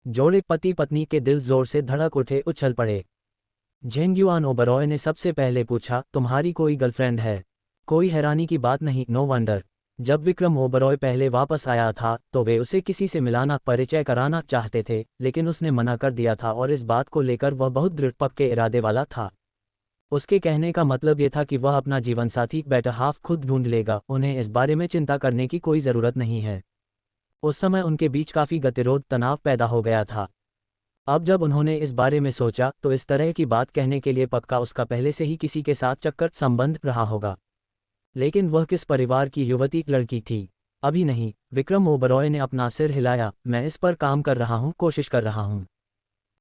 जोड़े पति पत्नी के दिल जोर से धड़क उठे, उछल पड़े। जेंग युआन ओबरॉय ने सबसे पहले पूछा, तुम्हारी कोई गर्लफ्रेंड है? कोई हैरानी की बात नहीं, नो वंडर। जब विक्रम ओबरॉय पहले वापस आया था तो वे उसे किसी से मिलाना, परिचय कराना चाहते थे, लेकिन उसने मना कर दिया था और इस बात को लेकर वह बहुत दृढ़ पक्के इरादे वाला था। उसके कहने का मतलब ये था कि वह अपना जीवनसाथी, बेटर हाफ, खुद ढूंढ लेगा, उन्हें इस बारे में चिंता करने की कोई ज़रूरत नहीं है। उस समय उनके बीच काफ़ी गतिरोध, तनाव पैदा हो गया था। अब जब उन्होंने इस बारे में सोचा तो इस तरह की बात कहने के लिए पक्का उसका पहले से ही किसी के साथ चक्कर संबंध रहा होगा। लेकिन वह किस परिवार की युवती, लड़की थी? अभी नहीं। विक्रम ओबरॉय ने अपना सिर हिलाया, मैं इस पर काम कर रहा हूँ, कोशिश कर रहा हूँ।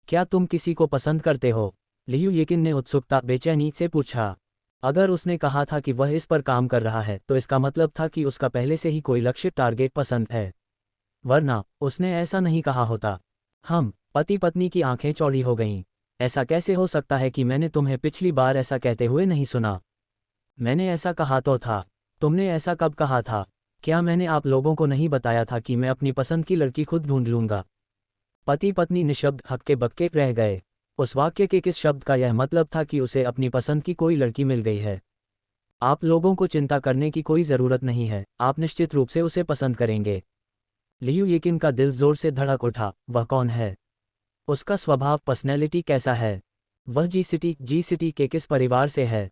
क्या तुम किसी को पसंद करते हो? लियू येकिन ने उत्सुकता, बेचैनी से पूछा। अगर उसने कहा था कि वह इस पर काम कर रहा है तो इसका मतलब था कि उसका पहले से ही कोई लक्ष्य, टारगेट पसंद है, वरना उसने ऐसा नहीं कहा होता। हम पति पत्नी की आंखें चौड़ी हो गईं। ऐसा कैसे हो सकता है कि मैंने तुम्हें पिछली बार ऐसा कहते हुए नहीं सुना? मैंने ऐसा कहा तो था। तुमने ऐसा कब कहा था? क्या मैंने आप लोगों को नहीं बताया था कि मैं अपनी पसंद की लड़की खुद ढूंढ लूंगा? पति पत्नी निशब्द, हक्के बक्के रह गए। उस वाक्य के किस शब्द का यह मतलब था कि उसे अपनी पसंद की कोई लड़की मिल गई है? आप लोगों को चिंता करने की कोई ज़रूरत नहीं है, आप निश्चित रूप से उसे पसंद करेंगे। लियू येकिन का दिल जोर से धड़क उठा। वह कौन है? उसका स्वभाव, पर्सनैलिटी कैसा है? वह जी सिटी के किस परिवार से है?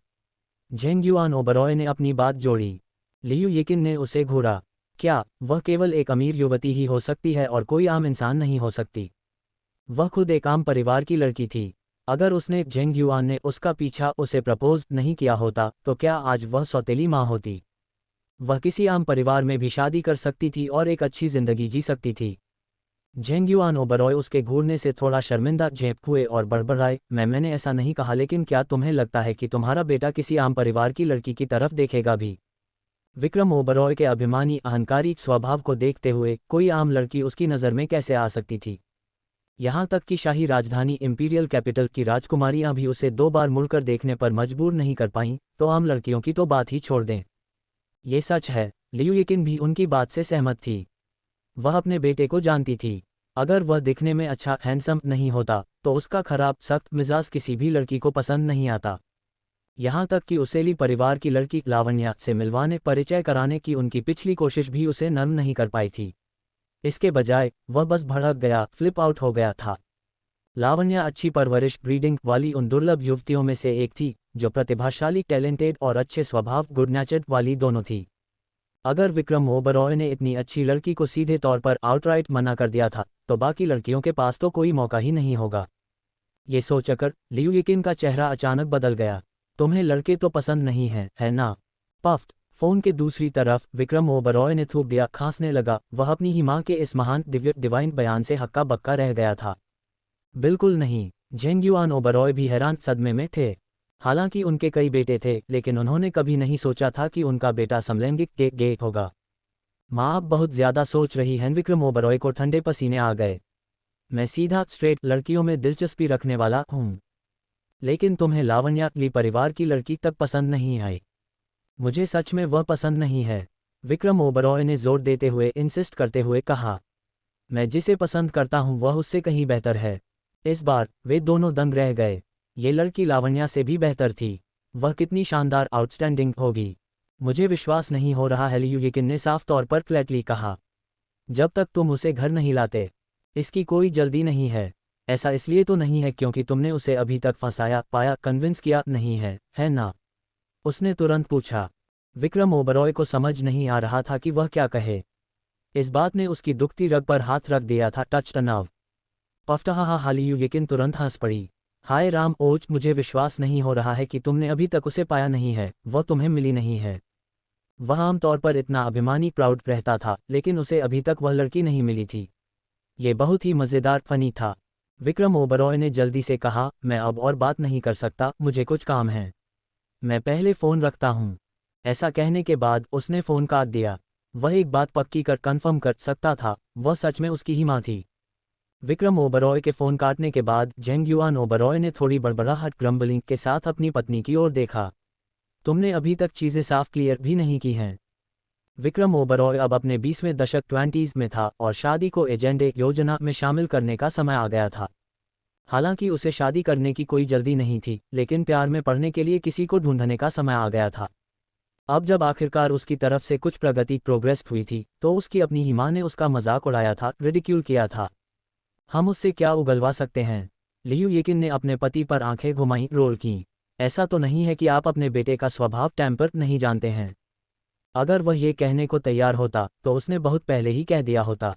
जेंग युआन ओबरॉय ने अपनी बात जोड़ी। लियू येकिन ने उसे घूरा। क्या वह केवल एक अमीर युवती ही हो सकती है और कोई आम इंसान नहीं हो सकती? वह खुद एक आम परिवार की लड़की थी। अगर उसने, जेंग युआन ने, उसका पीछा, उसे प्रपोज नहीं किया होता तो क्या आज वह सौतेली माँ होती? वह किसी आम परिवार में भी शादी कर सकती थी और एक अच्छी जिंदगी जी सकती थी। जेंग युआन ओबरॉय उसके घूरने से थोड़ा शर्मिंदा झेप हुए और बड़बड़ाए, मैंने ऐसा नहीं कहा, लेकिन क्या तुम्हें लगता है कि तुम्हारा बेटा किसी आम परिवार की लड़की की तरफ देखेगा भी? विक्रम ओबरॉय के अभिमानी, अहंकारी स्वभाव को देखते हुए कोई आम लड़की उसकी नज़र में कैसे आ सकती थी? यहाँ तक कि शाही राजधानी इंपीरियल कैपिटल की राजकुमारियाँ भी उसे 2 बार मुड़कर देखने पर मजबूर नहीं कर पाईं, तो आम लड़कियों की तो बात ही छोड़ दें। ये सच है। लियू येकिन भी उनकी बात से सहमत थी। वह अपने बेटे को जानती थी। अगर वह दिखने में अच्छा, हैंडसम नहीं होता तो उसका खराब, सख्त मिजाज किसी भी लड़की को पसंद नहीं आता। यहाँ तक कि उसेली परिवार की लड़की लावण्या से मिलवाने, परिचय कराने की उनकी पिछली कोशिश भी उसे नर्म नहीं कर पाई थी। इसके बजाय वह बस भड़क गया, फ्लिप आउट हो गया था। लावण्या अच्छी परवरिश, ब्रीडिंग वाली उन दुर्लभ युवतियों में से एक थी जो प्रतिभाशाली, टैलेंटेड और अच्छे स्वभाव, गुड नेचर्ड वाली दोनों थी। अगर विक्रम ओबरॉय ने इतनी अच्छी लड़की को सीधे तौर पर आउटराइट मना कर दिया था तो बाकी लड़कियों के पास तो कोई मौका ही नहीं होगा। ये सोचकर लियू येकिन का चेहरा अचानक बदल गया। तुम्हें लड़के तो पसंद नहीं हैं, है ना? पफ्ट। फोन के दूसरी तरफ विक्रम ओबरॉय ने थूक दिया, खांसने लगा। वह अपनी ही माँ के इस महान, दिव्य, डिवाइन बयान से हक्का बक्का रह गया था। बिल्कुल नहीं। जेंग युआन ओबरॉय भी हैरान, सदमे में थे। हालांकि उनके कई बेटे थे, लेकिन उन्होंने कभी नहीं सोचा था कि उनका बेटा समलैंगिक गे होगा। माँ अब बहुत ज्यादा सोच रही हैं। विक्रम ओबरॉय को ठंडे पसीने आ गए। मैं सीधा, स्ट्रेट लड़कियों में दिलचस्पी रखने वाला हूँ, लेकिन तुम्हें लावण्या ली परिवार की लड़की तक पसंद नहीं आई। मुझे सच में वह पसंद नहीं है, विक्रम ओबरॉय ने जोर देते हुए, इंसिस्ट करते हुए कहा। मैं जिसे पसंद करता हूँ वह उससे कहीं बेहतर है। इस बार वे दोनों दंग रह गए। ये लड़की लावण्या से भी बेहतर थी। वह कितनी शानदार, आउटस्टैंडिंग होगी। मुझे विश्वास नहीं हो रहा है, लियू येकिन ने साफ तौर पर फ्लैटली कहा। जब तक तुम उसे घर नहीं लाते। इसकी कोई जल्दी नहीं है। ऐसा इसलिए तो नहीं है क्योंकि तुमने उसे अभी तक फंसाया, पाया, कन्विंस किया नहीं है ना? उसने तुरंत पूछा। विक्रम ओबरॉय को समझ नहीं आ रहा था कि वह क्या कहे। इस बात ने उसकी दुखती रग पर हाथ रख दिया था। Touch nerve. पफ्टहा लियू येकिन तुरंत हंस पड़ी। हाय राम ओच, मुझे विश्वास नहीं हो रहा है कि तुमने अभी तक उसे पाया नहीं है, वह तुम्हें मिली नहीं है। वह आमतौर पर इतना अभिमानी, प्राउड रहता था, लेकिन उसे अभी तक वह लड़की नहीं मिली थी। ये बहुत ही मज़ेदार, फनी था। विक्रम ओबरॉय ने जल्दी से कहा, मैं अब और बात नहीं कर सकता, मुझे कुछ काम है। मैं पहले फ़ोन रखता हूँ। ऐसा कहने के बाद उसने फ़ोन काट दिया। वह एक बात पक्की कर कन्फर्म कर सकता था, वह सच में उसकी ही माँ थी। विक्रम ओबरॉय के फ़ोन काटने के बाद जेंग युआन ओबरॉय ने थोड़ी बड़बड़ाहट, ग्रम्बलिंग के साथ अपनी पत्नी की ओर देखा। तुमने अभी तक चीज़ें साफ क्लियर भी नहीं की हैं। विक्रम ओबरॉय अब अपने 20वें दशक 20s में था और शादी को एजेंडे योजना में शामिल करने का समय आ गया था। हालांकि उसे शादी करने की कोई जल्दी नहीं थी, लेकिन प्यार में पड़ने के लिए किसी को ढूंढने का समय आ गया था। अब जब आखिरकार उसकी तरफ से कुछ प्रोग्रेस हुई थी, तो उसकी अपनी ही माँ ने उसका मजाक उड़ाया था, रिडिक्यूल किया था। हम उससे क्या उगलवा सकते हैं? लियू येकिन ने अपने पति पर आंखें घुमाई, रोल की। ऐसा तो नहीं है कि आप अपने बेटे का स्वभाव टेम्पर नहीं जानते हैं। अगर वह ये कहने को तैयार होता तो उसने बहुत पहले ही कह दिया होता।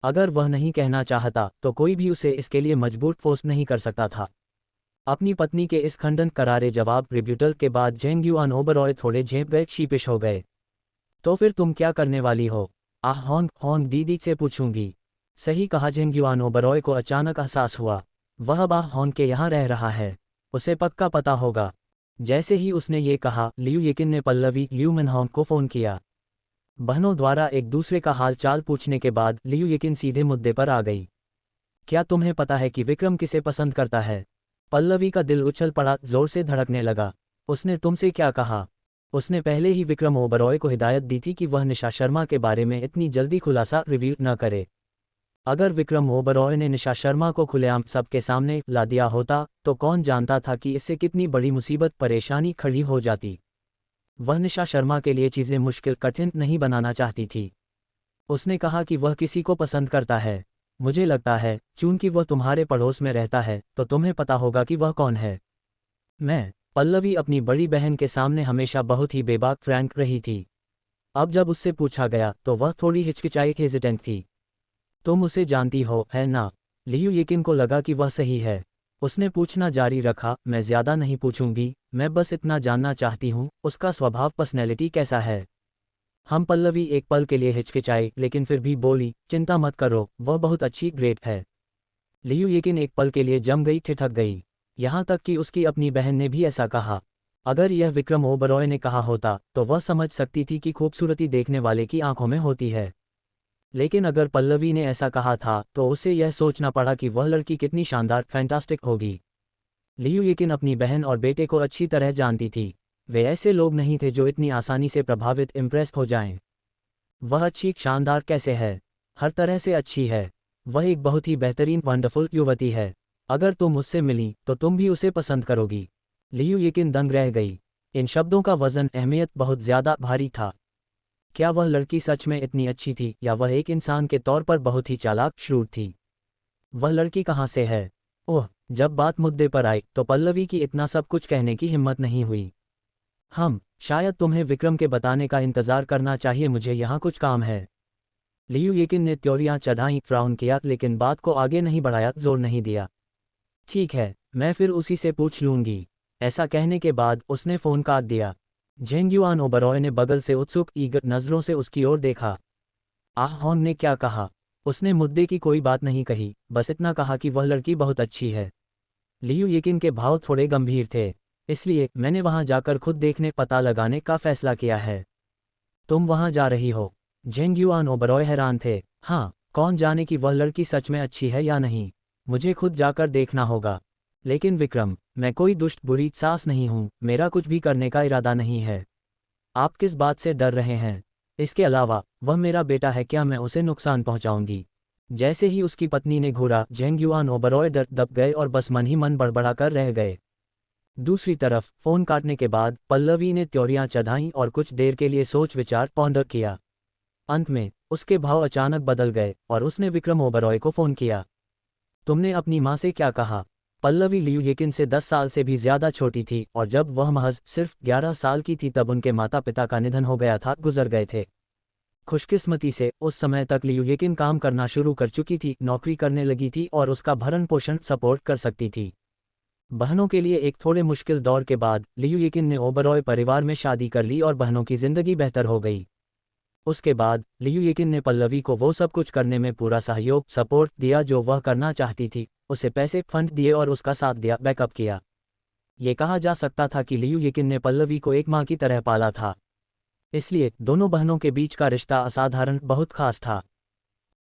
अगर वह नहीं कहना चाहता तो कोई भी उसे इसके लिए मजबूर फोर्स नहीं कर सकता था। अपनी पत्नी के इस खंडन करारे जवाब रिब्यूटल के बाद जेंग्युआन ओबरॉय थोड़े झेप गए, शीपिश हो गए। तो फिर तुम क्या करने वाली हो? आह हॉन्ग हॉन्ग दीदी से पूछूंगी। सही कहा, जेंग्युआन ओबरॉय को अचानक एहसास हुआ। वह अब आह हॉन्ग के यहाँ रह रहा है। उसे पक्का पता होगा। जैसे ही उसने ये कहा, लियू येकिन ने पल्लवी लियू मिनहॉन्ग को फ़ोन किया। बहनों द्वारा एक दूसरे का हाल चाल पूछने के बाद लियू येकिन सीधे मुद्दे पर आ गई। क्या तुम्हें पता है कि विक्रम किसे पसंद करता है? पल्लवी का दिल उछल पड़ा, जोर से धड़कने लगा। उसने तुमसे क्या कहा? उसने पहले ही विक्रम ओबरॉय को हिदायत दी थी कि वह निशा शर्मा के बारे में इतनी जल्दी खुलासा रिवील न करे। अगर विक्रम ओबरॉय ने निशा शर्मा को खुलेआम सबके सामने ला दिया होता तो कौन जानता था कि इससे कितनी बड़ी मुसीबत परेशानी खड़ी हो जाती। वह निशा शर्मा के लिए चीज़ें मुश्किल कठिन नहीं बनाना चाहती थी। उसने कहा कि वह किसी को पसंद करता है। मुझे लगता है चूंकि वह तुम्हारे पड़ोस में रहता है तो तुम्हें पता होगा कि वह कौन है। पल्लवी अपनी बड़ी बहन के सामने हमेशा बहुत ही बेबाक फ्रैंक रही थी। अब जब उससे पूछा गया तो वह थोड़ी हिचकिचाई, हेजिटेंट थी। तुम उसे जानती हो, है ना? लियू येकिन को लगा कि वह सही है। उसने पूछना जारी रखा, मैं ज़्यादा नहीं पूछूंगी, मैं बस इतना जानना चाहती हूँ, उसका स्वभाव, पर्सनैलिटी कैसा है? हम पल्लवी एक पल के लिए हिचकिचाई, लेकिन फिर भी बोली, चिंता मत करो, वह बहुत अच्छी, ग्रेट है। लियू येकिन एक पल के लिए जम गई, ठिठक गई। यहाँ तक कि उसकी अपनी बहन ने भी ऐसा कहा। अगर यह विक्रम ओबरॉय ने कहा होता तो वह समझ सकती थी कि खूबसूरती देखने वाले की आंखों में होती है। लेकिन अगर पल्लवी ने ऐसा कहा था तो उसे यह सोचना पड़ा कि वह लड़की कितनी शानदार, फैंटास्टिक होगी। लियू येकिन अपनी बहन और बेटे को अच्छी तरह जानती थी। वे ऐसे लोग नहीं थे जो इतनी आसानी से प्रभावित, इम्प्रेस हो जाएं। वह अच्छी, शानदार कैसे है? हर तरह से अच्छी है। वह एक बहुत ही बेहतरीन, वंडरफुल युवती है। अगर तुम उससे मिली तो तुम भी उसे पसंद करोगी। लियू येकिन दंग रह गई। इन शब्दों का वजन, अहमियत बहुत ज्यादा भारी था। क्या वह लड़की सच में इतनी अच्छी थी या वह एक इंसान के तौर पर बहुत ही चालाक, श्रूर थी? वह लड़की कहाँ से है? ओह, जब बात मुद्दे पर आई तो पल्लवी की इतना सब कुछ कहने की हिम्मत नहीं हुई। शायद तुम्हें विक्रम के बताने का इंतजार करना चाहिए, मुझे यहाँ कुछ काम है। लियू येकिन ने त्योरियां चढ़ाई, फ्राउन किया, लेकिन बात को आगे नहीं बढ़ाया, जोर नहीं दिया। ठीक है, मैं फिर उसी से पूछ लूंगी। ऐसा कहने के बाद उसने फ़ोन काट दिया। जेंग्युआन ओबरॉय ने बगल से उत्सुक, ईगर नज़रों से उसकी ओर देखा। आह हॉन्ग ने क्या कहा? उसने मुद्दे की कोई बात नहीं कही, बस इतना कहा कि वह लड़की बहुत अच्छी है। लियू येकिन के भाव थोड़े गंभीर थे। इसलिए मैंने वहां जाकर खुद देखने, पता लगाने का फैसला किया है। तुम वहां जा रही हो? जेंग्युआन ओबरॉय हैरान थे। हाँ, कौन जाने कि वह लड़की सच में अच्छी है या नहीं। मुझे खुद जाकर देखना होगा। लेकिन विक्रम, मैं कोई दुष्ट, बुरी सास नहीं हूं, मेरा कुछ भी करने का इरादा नहीं है। आप किस बात से डर रहे हैं? इसके अलावा वह मेरा बेटा है, क्या मैं उसे नुकसान पहुंचाऊंगी? जैसे ही उसकी पत्नी ने घूरा, जेंग्युआन ओबरॉय डर दब गए और बस मन ही मन बड़बड़ा कर रह गए। दूसरी तरफ फोन काटने के बाद पल्लवी ने त्योरियां चढ़ाईं और कुछ देर के लिए सोच विचार, पॉन्डर किया। अंत में उसके भाव अचानक बदल गए और उसने विक्रम ओबरॉय को फ़ोन किया। तुमने अपनी माँ से क्या कहा? पल्लवी लियू येकिन से 10 साल से भी ज़्यादा छोटी थी और जब वह महज सिर्फ 11 साल की थी तब उनके माता पिता का निधन हो गया था, गुजर गए थे। खुशकिस्मती से उस समय तक लियू येकिन काम करना शुरू कर चुकी थी, नौकरी करने लगी थी और उसका भरण पोषण सपोर्ट कर सकती थी। बहनों के लिए एक थोड़े मुश्किल दौर के बाद लियू येकिन ने ओबरॉय परिवार में शादी कर ली और बहनों की जिंदगी बेहतर हो गई। उसके बाद लियू येकिन ने पल्लवी को वो सब कुछ करने में पूरा सहयोग, सपोर्ट दिया जो वह करना चाहती थी। उसे पैसे, फंड दिए और उसका साथ दिया, बैकअप किया। ये कहा जा सकता था कि लियू येकिन ने पल्लवी को एक माँ की तरह पाला था। इसलिए दोनों बहनों के बीच का रिश्ता असाधारण, बहुत खास था।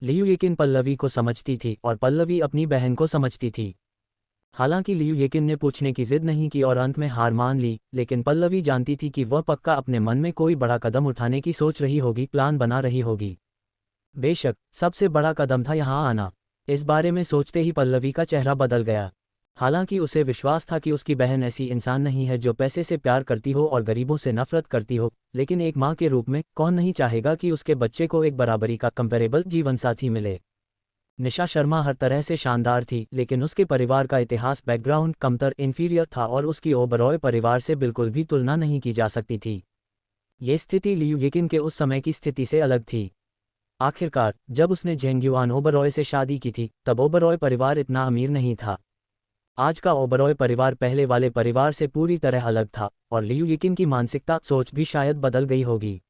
लियू येकिन पल्लवी को समझती थी और पल्लवी अपनी बहन को समझती थी। हालांकि लियू येकिन ने पूछने की जिद नहीं की और अंत में हार मान ली, लेकिन पल्लवी जानती थी कि वह पक्का अपने मन में कोई बड़ा कदम उठाने की सोच रही होगी, प्लान बना रही होगी। बेशक सबसे बड़ा कदम था यहाँ आना। इस बारे में सोचते ही पल्लवी का चेहरा बदल गया। हालांकि उसे विश्वास था कि उसकी बहन ऐसी इंसान नहीं है जो पैसे से प्यार करती हो और गरीबों से नफरत करती हो, लेकिन एक माँ के रूप में कौन नहीं चाहेगा कि उसके बच्चे को एक बराबरी का कंपेरेबल जीवनसाथी मिले। निशा शर्मा हर तरह से शानदार थी, लेकिन उसके परिवार का इतिहास बैकग्राउंड कमतर इंफीरियर था और उसकी ओबरॉय परिवार से बिल्कुल भी तुलना नहीं की जा सकती थी। ये स्थिति लियू येकिन के उस समय की स्थिति से अलग थी। आखिरकार जब उसने जेंग्युआन ओबरॉय से शादी की थी तब ओबरॉय परिवार इतना अमीर नहीं था। आज का ओबरॉय परिवार पहले वाले परिवार से पूरी तरह अलग था और लियू येकिन की मानसिकता सोच भी शायद बदल गई होगी।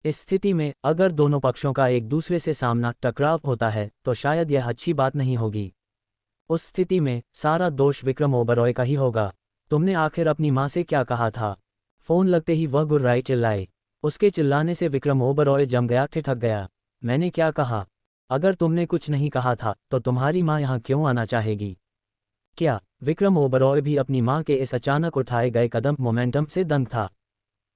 इस स्थिति में अगर दोनों पक्षों का एक दूसरे से सामना टकराव होता है तो शायद यह अच्छी बात नहीं होगी। उस स्थिति में सारा दोष विक्रम ओबरॉय का ही होगा। तुमने आखिर अपनी माँ से क्या कहा था? फोन लगते ही वह गुर्राए चिल्लाए। उसके चिल्लाने से विक्रम ओबरॉय जम गया, ठिठक गया। मैंने क्या कहा? अगर तुमने कुछ नहीं कहा था तो तुम्हारी माँ यहाँ क्यों आना चाहेगी? क्या? विक्रम ओबरॉय भी अपनी माँ के इस अचानक उठाए गए कदम मोमेंटम से दंग था।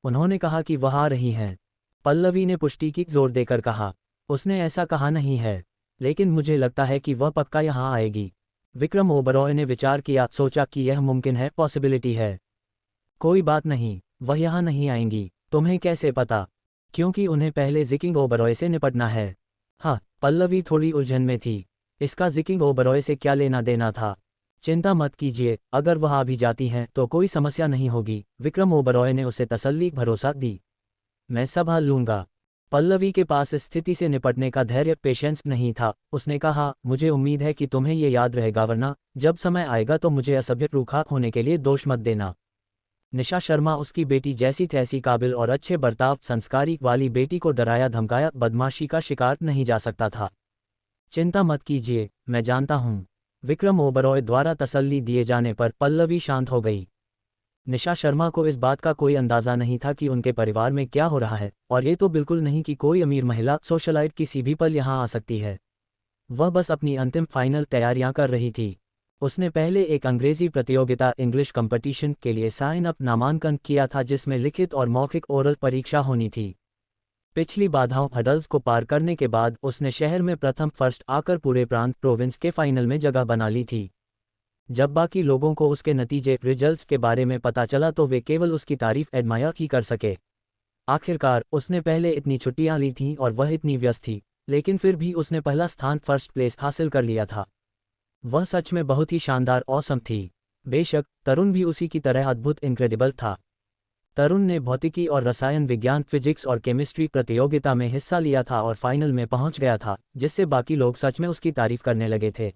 उन्होंने कहा कि वह आ रही हैं। पल्लवी ने पुष्टि की जोर देकर कहा। उसने ऐसा कहा नहीं है, लेकिन मुझे लगता है कि वह पक्का यहाँ आएगी। विक्रम ओबरॉय ने विचार किया, सोचा कि यह मुमकिन है, पॉसिबिलिटी है। कोई बात नहीं, वह यहाँ नहीं आएंगी। तुम्हें कैसे पता? क्योंकि उन्हें पहले जिकिंग ओबरॉय से निपटना है। हाँ, पल्लवी थोड़ी उलझन में थी। इसका जिकिंग ओबरॉय से क्या लेना देना था? चिंता मत कीजिए, अगर वह आ भी जाती हैं तो कोई समस्या नहीं होगी, विक्रम ओबरॉय ने उसे तसल्ली भरोसा दी। मैं संभाल लूंगा। पल्लवी के पास इस स्थिति से निपटने का धैर्य, पेशेंस नहीं था। उसने कहा, मुझे उम्मीद है कि तुम्हें ये याद रहेगा, वरना जब समय आएगा तो मुझे असभ्य रूखा होने के लिए दोष मत देना। निशा शर्मा उसकी बेटी जैसी तैसी काबिल और अच्छे बर्ताव संस्कारी वाली बेटी को डराया धमकाया बदमाशी का शिकार नहीं जा सकता था। चिंता मत कीजिए, मैं जानता हूँ। विक्रम ओबरॉय द्वारा तसल्ली दिए जाने पर पल्लवी शांत हो गई। निशा शर्मा को इस बात का कोई अंदाज़ा नहीं था कि उनके परिवार में क्या हो रहा है, और ये तो बिल्कुल नहीं कि कोई अमीर महिला सोशलाइट किसी भी पल यहाँ आ सकती है। वह बस अपनी अंतिम फाइनल तैयारियां कर रही थी। उसने पहले एक अंग्रेजी प्रतियोगिता इंग्लिश कंपटीशन के लिए साइन अप नामांकन किया था, जिसमें लिखित और मौखिक ओरल परीक्षा होनी थी। पिछली बाधाओं हडल्स को पार करने के बाद उसने शहर में प्रथम फर्स्ट आकर पूरे प्रांत प्रोविंस के फाइनल में जगह बना ली थी। जब बाकी लोगों को उसके नतीजे रिजल्ट्स के बारे में पता चला तो वे केवल उसकी तारीफ एडमायर ही कर सके। आखिरकार उसने पहले इतनी छुट्टियां ली थीं और वह इतनी व्यस्त थी, लेकिन फिर भी उसने पहला स्थान फर्स्ट प्लेस हासिल कर लिया था। वह सच में बहुत ही शानदार ऑसम थी। बेशक तरुण भी उसी की तरह अद्भुत इनक्रेडिबल था। तरुण ने भौतिकी और रसायन विज्ञान फिजिक्स और केमिस्ट्री प्रतियोगिता में हिस्सा लिया था और फाइनल में पहुंच गया था, जिससे बाकी लोग सच में उसकी तारीफ करने लगे थे।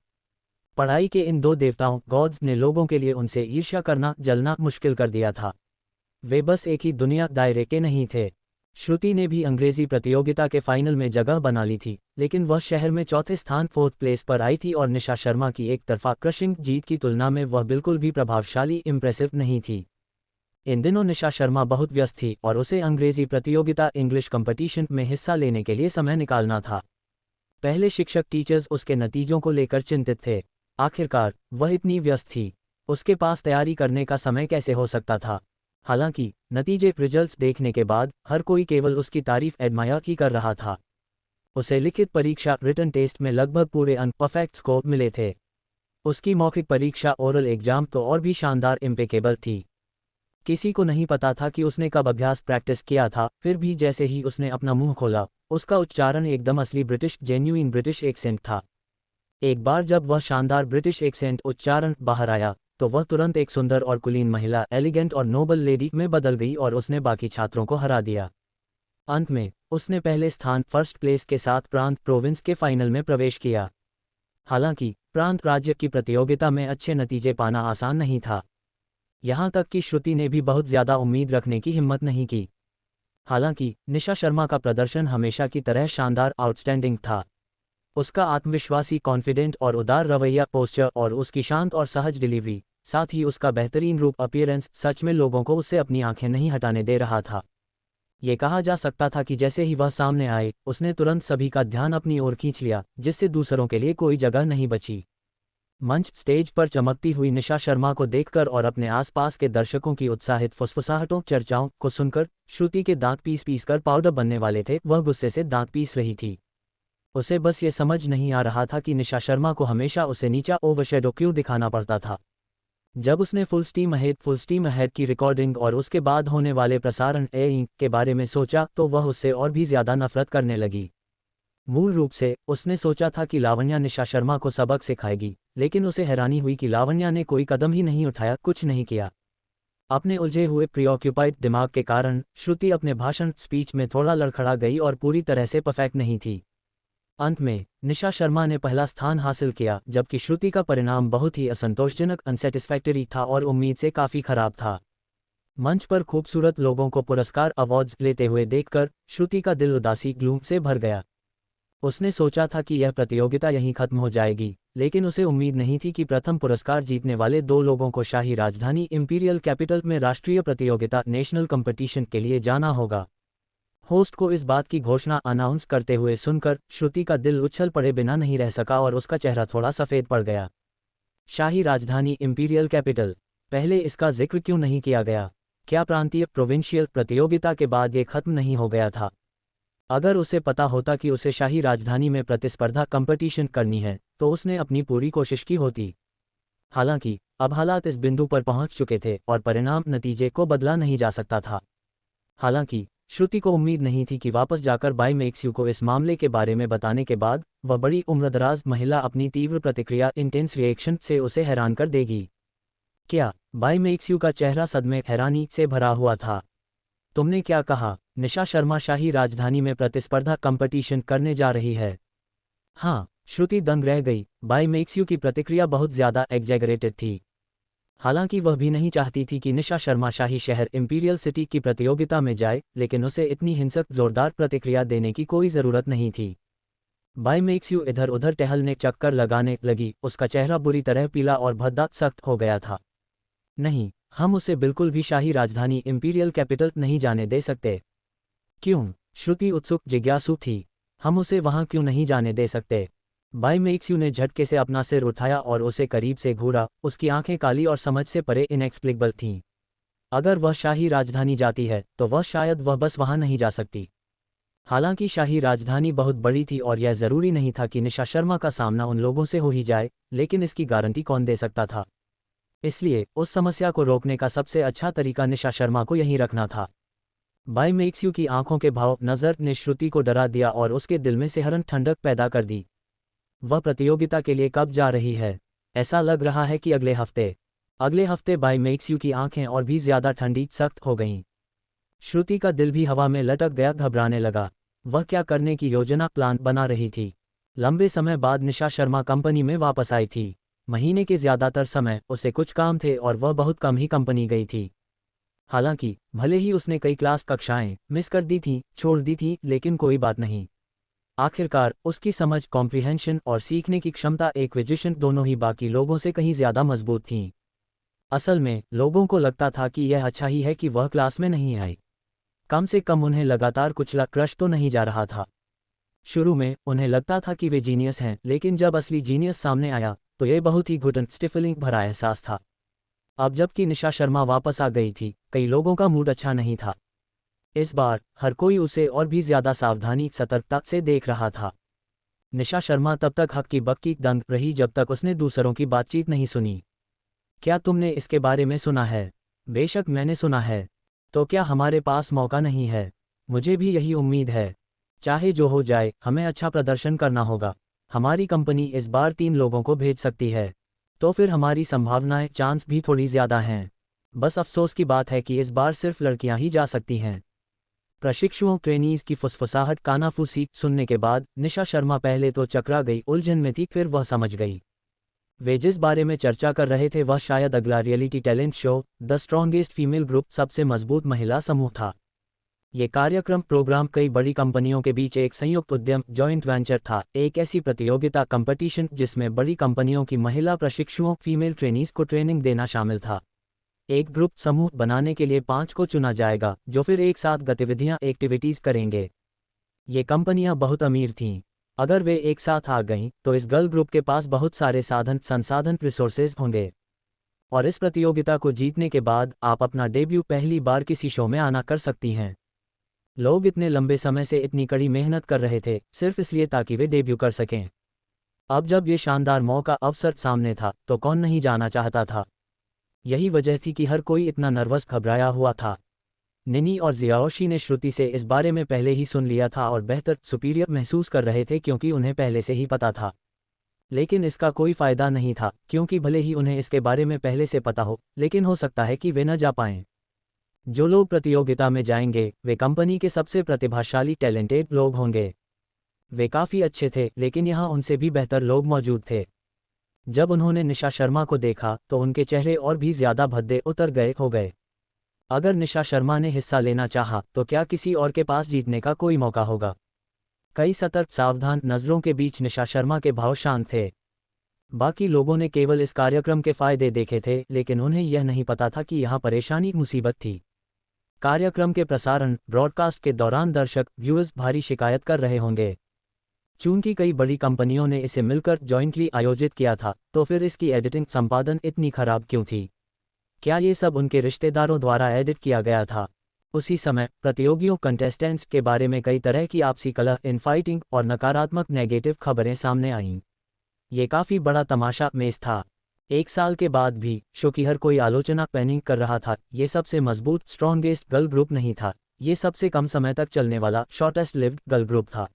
पढ़ाई के इन दो देवताओं गॉड्स ने लोगों के लिए उनसे ईर्ष्या करना जलना मुश्किल कर दिया था। वे बस एक ही दुनिया दायरे के नहीं थे। श्रुति ने भी अंग्रेजी प्रतियोगिता के फाइनल में जगह बना ली थी, लेकिन वह शहर में चौथे स्थान फोर्थ प्लेस पर आई थी और निशा शर्मा की एक तरफा क्रशिंग जीत की तुलना में वह बिल्कुल भी प्रभावशाली इम्प्रेसिव नहीं थी। इन दिनों निशा शर्मा बहुत व्यस्त थी और उसे अंग्रेजी प्रतियोगिता इंग्लिश कंपटीशन में हिस्सा लेने के लिए समय निकालना था। पहले शिक्षक टीचर्स उसके नतीजों को लेकर चिंतित थे। आखिरकार वह इतनी व्यस्त थी, उसके पास तैयारी करने का समय कैसे हो सकता था? हालांकि नतीजे रिजल्ट्स देखने के बाद हर कोई केवल उसकी तारीफ एडमायर ही कर रहा था। उसे लिखित परीक्षा रिटन टेस्ट में लगभग पूरे अंक परफेक्ट स्कोर मिले थे। उसकी मौखिक परीक्षा ओरल एग्जाम तो और भी शानदार इम्पेकेबल थी। किसी को नहीं पता था कि उसने कब अभ्यास प्रैक्टिस किया था, फिर भी जैसे ही उसने अपना मुंह खोला, उसका उच्चारण एकदम असली ब्रिटिश जेन्युइन ब्रिटिश एक्सेंट था। एक बार जब वह शानदार ब्रिटिश एक्सेंट उच्चारण बाहर आया तो वह तुरंत एक सुंदर और कुलीन महिला, एलिगेंट और नोबल लेडी में बदल गई और उसने बाकी छात्रों को हरा दिया। अंत में उसने पहले स्थान फर्स्ट प्लेस के साथ प्रांत प्रोविंस के फाइनल में प्रवेश किया। हालांकि प्रांत राज्य की प्रतियोगिता में अच्छे नतीजे पाना आसान नहीं था। यहाँ तक कि श्रुति ने भी बहुत ज़्यादा उम्मीद रखने की हिम्मत नहीं की। हालांकि निशा शर्मा का प्रदर्शन हमेशा की तरह शानदार आउटस्टैंडिंग था। उसका आत्मविश्वासी कॉन्फिडेंट और उदार रवैया, पोस्चर और उसकी शांत और सहज डिलीवरी, साथ ही उसका बेहतरीन रूप अपीयरेंस सच में लोगों को उससे अपनी आंखें नहीं हटाने दे रहा था। ये कहा जा सकता था कि जैसे ही वह सामने आए उसने तुरंत सभी का ध्यान अपनी ओर खींच लिया, जिससे दूसरों के लिए कोई जगह नहीं बची। मंच स्टेज पर चमकती हुई निशा शर्मा को देखकर और अपने आसपास के दर्शकों की उत्साहित फुसफुसाहटों चर्चाओं को सुनकर श्रुति के दांत पीस कर पाउडर बनने वाले थे। वह गुस्से से दांत पीस रही थी। उसे बस ये समझ नहीं आ रहा था कि निशा शर्मा को हमेशा उसे नीचा ओवरशैडो क्यों दिखाना पड़ता था। जब उसने फुल स्टीम अहेड की रिकॉर्डिंग और उसके बाद होने वाले प्रसारण के बारे में सोचा तो वह उससे और भी ज्यादा नफरत करने लगी। मूल रूप से उसने सोचा था कि लावण्या निशा शर्मा को सबक सिखाएगी, लेकिन उसे हैरानी हुई कि लावण्या ने कोई कदम ही नहीं उठाया, कुछ नहीं किया। अपने उलझे हुए प्रीऑक्यूपाइड दिमाग के कारण श्रुति अपने भाषण स्पीच में थोड़ा लड़खड़ा गई और पूरी तरह से परफेक्ट नहीं थी। अंत में निशा शर्मा ने पहला स्थान हासिल किया, जबकि श्रुति का परिणाम बहुत ही असंतोषजनक अनसेटिस्फैक्टरी था और उम्मीद से काफ़ी खराब था। मंच पर खूबसूरत लोगों को पुरस्कार अवार्ड्स लेते हुए देखकर श्रुति का दिल उदासी ग्लूम से भर गया। उसने सोचा था कि यह प्रतियोगिता यहीं खत्म हो जाएगी, लेकिन उसे उम्मीद नहीं थी कि प्रथम पुरस्कार जीतने वाले 2 लोगों को शाही राजधानी इंपीरियल कैपिटल में राष्ट्रीय प्रतियोगिता नेशनल कंपटीशन के लिए जाना होगा। होस्ट को इस बात की घोषणा अनाउंस करते हुए सुनकर श्रुति का दिल उछल पड़े बिना नहीं रह सका और उसका चेहरा थोड़ा सफ़ेद पड़ गया। शाही राजधानी इंपीरियल कैपिटल, पहले इसका जिक्र क्यों नहीं किया गया? क्या प्रांतीय प्रोविंशियल प्रतियोगिता के बाद ये खत्म नहीं हो गया था? अगर उसे पता होता कि उसे शाही राजधानी में प्रतिस्पर्धा कंपटीशन करनी है तो उसने अपनी पूरी कोशिश की होती। हालांकि अब हालात इस बिंदु पर पहुंच चुके थे और परिणाम नतीजे को बदला नहीं जा सकता था। हालांकि श्रुति को उम्मीद नहीं थी कि वापस जाकर बाई मेक्स यू को इस मामले के बारे में बताने के बाद वह बड़ी उम्रदराज महिला अपनी तीव्र प्रतिक्रिया इंटेंस रिएक्शन से उसे हैरान कर देगी। क्या? बाई मेक्स यू का चेहरा सदमे हैरानी से भरा हुआ था। तुमने क्या कहा? निशा शर्मा शाही राजधानी में प्रतिस्पर्धा कंपटीशन करने जा रही है? हाँ, श्रुति दंग रह गई। बाई मेक्स यू की प्रतिक्रिया बहुत ज्यादा एग्जैगरेटेड थी। हालांकि वह भी नहीं चाहती थी कि निशा शर्मा शाही शहर इंपीरियल सिटी की प्रतियोगिता में जाए, लेकिन उसे इतनी हिंसक जोरदार प्रतिक्रिया देने की कोई ज़रूरत नहीं थी। बाई मेक्स यू इधर उधर टहलने चक्कर लगाने लगी। उसका चेहरा बुरी तरह पीला और भद्दा सख्त हो गया था। नहीं, हम उसे बिल्कुल भी शाही राजधानी इंपीरियल कैपिटल नहीं जाने दे सकते। क्यों? श्रुति उत्सुक जिज्ञासु थी। हम उसे वहां क्यों नहीं जाने दे सकते? बाई मेक्स यू ने झटके से अपना सिर उठाया और उसे करीब से घूरा। उसकी आंखें काली और समझ से परे इनएक्सप्लिकेबल थीं। अगर वह शाही राजधानी जाती है तो वह बस वहां नहीं जा सकती। हालांकि शाही राजधानी बहुत बड़ी थी और यह जरूरी नहीं था कि निशा शर्मा का सामना उन लोगों से हो ही जाए, लेकिन इसकी गारंटी कौन दे सकता था? इसलिए उस समस्या को रोकने का सबसे अच्छा तरीका निशा शर्मा को यहीं रखना था। बाई मेक्स यू की आंखों के भाव नज़र ने श्रुति को डरा दिया और उसके दिल में सिहरन ठंडक पैदा कर दी। वह प्रतियोगिता के लिए कब जा रही है? ऐसा लग रहा है कि अगले हफ्ते। अगले हफ्ते? बाई मेक्स यू की आंखें और भी ज्यादा ठंडी सख्त हो गईं। श्रुति का दिल भी हवा में लटक गया, घबराने लगा। वह क्या करने की योजना प्लान बना रही थी? लंबे समय बाद निशा शर्मा कंपनी में वापस आई थी। महीने के ज्यादातर समय उसे कुछ काम थे और वह बहुत कम ही कंपनी गई थी। हालांकि भले ही उसने कई क्लास कक्षाएं मिस कर दी थीं, छोड़ दी थी, लेकिन कोई बात नहीं। आखिरकार उसकी समझ, कॉम्प्रिहेंशन और सीखने की क्षमता, एक्विजिशन दोनों ही बाकी लोगों से कहीं ज्यादा मजबूत थीं। असल में लोगों को लगता था कि यह अच्छा ही है कि वह क्लास में नहीं आई। कम से कम उन्हें लगातार कुचला क्रश तो नहीं जा रहा था। शुरू में उन्हें लगता था कि वे जीनियस हैं, लेकिन जब असली जीनियस सामने आया तो यह बहुत ही घुटन स्टिफलिंग भरा एहसास था। अब जबकि निशा शर्मा वापस आ गई थी, कई लोगों का मूड अच्छा नहीं था। इस बार हर कोई उसे और भी ज्यादा सावधानी सतर्कता से देख रहा था। निशा शर्मा तब तक हक्की बक्की दंग रही जब तक उसने दूसरों की बातचीत नहीं सुनी। क्या तुमने इसके बारे में सुना है? बेशक मैंने सुना है। तो क्या हमारे पास मौका नहीं है? मुझे भी यही उम्मीद है। चाहे जो हो जाए, हमें अच्छा प्रदर्शन करना होगा। हमारी कंपनी इस बार 3 लोगों को भेज सकती है, तो फिर हमारी संभावनाएं, चांस भी थोड़ी ज्यादा हैं। बस अफसोस की बात है कि इस बार सिर्फ लड़कियां ही जा सकती हैं। प्रशिक्षुओं ट्रेनीज की फुसफुसाहट कानाफूसी सुनने के बाद निशा शर्मा पहले तो चकरा गई, उलझन में थी, फिर वह समझ गई। वे जिस बारे में चर्चा कर रहे थे वह शायद अगला reality talent show the strongest female group, सबसे मजबूत महिला समूह था। ये कार्यक्रम प्रोग्राम कई बड़ी कंपनियों के बीच एक संयुक्त उद्यम जॉइंट वेंचर था, एक ऐसी प्रतियोगिता कंपटीशन जिसमें बड़ी कंपनियों की महिला प्रशिक्षुओं फीमेल ट्रेनीज को ट्रेनिंग देना शामिल था। एक ग्रुप समूह बनाने के लिए 5 को चुना जाएगा जो फिर एक साथ गतिविधियां एक्टिविटीज करेंगे। ये कंपनियां बहुत अमीर थीं। अगर वे एक साथ आ गईं तो इस गर्ल ग्रुप के पास बहुत सारे संसाधन रिसोर्सेज होंगे, और इस प्रतियोगिता को जीतने के बाद आप अपना डेब्यू पहली बार किसी शो में आना कर सकती हैं। लोग इतने लंबे समय से इतनी कड़ी मेहनत कर रहे थे सिर्फ इसलिए ताकि वे डेब्यू कर सकें। अब जब ये शानदार मौका अवसर सामने था तो कौन नहीं जाना चाहता था। यही वजह थी कि हर कोई इतना नर्वस घबराया हुआ था। निनी और जियाओशी ने श्रुति से इस बारे में पहले ही सुन लिया था और बेहतर सुपीरियर महसूस कर रहे थे क्योंकि उन्हें पहले से ही पता था। लेकिन इसका कोई फ़ायदा नहीं था क्योंकि भले ही उन्हें इसके बारे में पहले से पता हो, लेकिन हो सकता है कि वे न जा पाएं। जो लोग प्रतियोगिता में जाएंगे वे कंपनी के सबसे प्रतिभाशाली टैलेंटेड लोग होंगे। वे काफ़ी अच्छे थे लेकिन यहाँ उनसे भी बेहतर लोग मौजूद थे। जब उन्होंने निशा शर्मा को देखा तो उनके चेहरे और भी ज़्यादा भद्दे उतर गए। अगर निशा शर्मा ने हिस्सा लेना चाहा तो क्या किसी और के पास जीतने का कोई मौका होगा? कई सतर्क सावधान नज़रों के बीच निशा शर्मा के भाव शांत थे। बाकी लोगों ने केवल इस कार्यक्रम के फायदे देखे थे लेकिन उन्हें यह नहीं पता था कि यहाँ परेशानी मुसीबत थी। कार्यक्रम के प्रसारण ब्रॉडकास्ट के दौरान दर्शक व्यूअर्स भारी शिकायत कर रहे होंगे। चूंकि कई बड़ी कंपनियों ने इसे मिलकर जॉइंटली आयोजित किया था तो फिर इसकी एडिटिंग संपादन इतनी खराब क्यों थी? क्या ये सब उनके रिश्तेदारों द्वारा एडिट किया गया था? उसी समय प्रतियोगियों कंटेस्टेंट्स के बारे में कई तरह की आपसी कलह, इनफाइटिंग और नकारात्मक नेगेटिव खबरें सामने आईं। ये काफ़ी बड़ा तमाशा मेज़ था। एक साल के बाद भी शो की हर कोई आलोचना पैनिंग कर रहा था। ये सबसे मजबूत स्ट्रॉन्गेस्ट गर्ल ग्रुप नहीं था, ये सबसे कम समय तक चलने वाला शॉर्टेस्ट लिव्ड गर्ल ग्रुप था।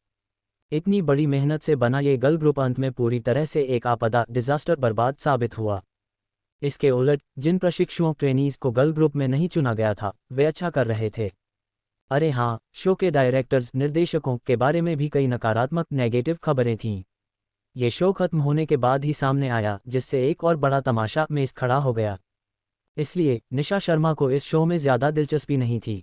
इतनी बड़ी मेहनत से बना ये गर्ल ग्रुप अंत में पूरी तरह से एक आपदा डिजास्टर बर्बाद साबित हुआ। इसके उलट जिन प्रशिक्षुओं ट्रेनीज को गर्ल ग्रुप में नहीं चुना गया था वे अच्छा कर रहे थे। अरे हाँ, शो के डायरेक्टर्स निर्देशकों के बारे में भी कई नकारात्मक नेगेटिव खबरें थीं। ये शो खत्म होने के बाद ही सामने आया जिससे एक और बड़ा तमाशा मेज़ खड़ा हो गया। इसलिए निशा शर्मा को इस शो में ज़्यादा दिलचस्पी नहीं थी।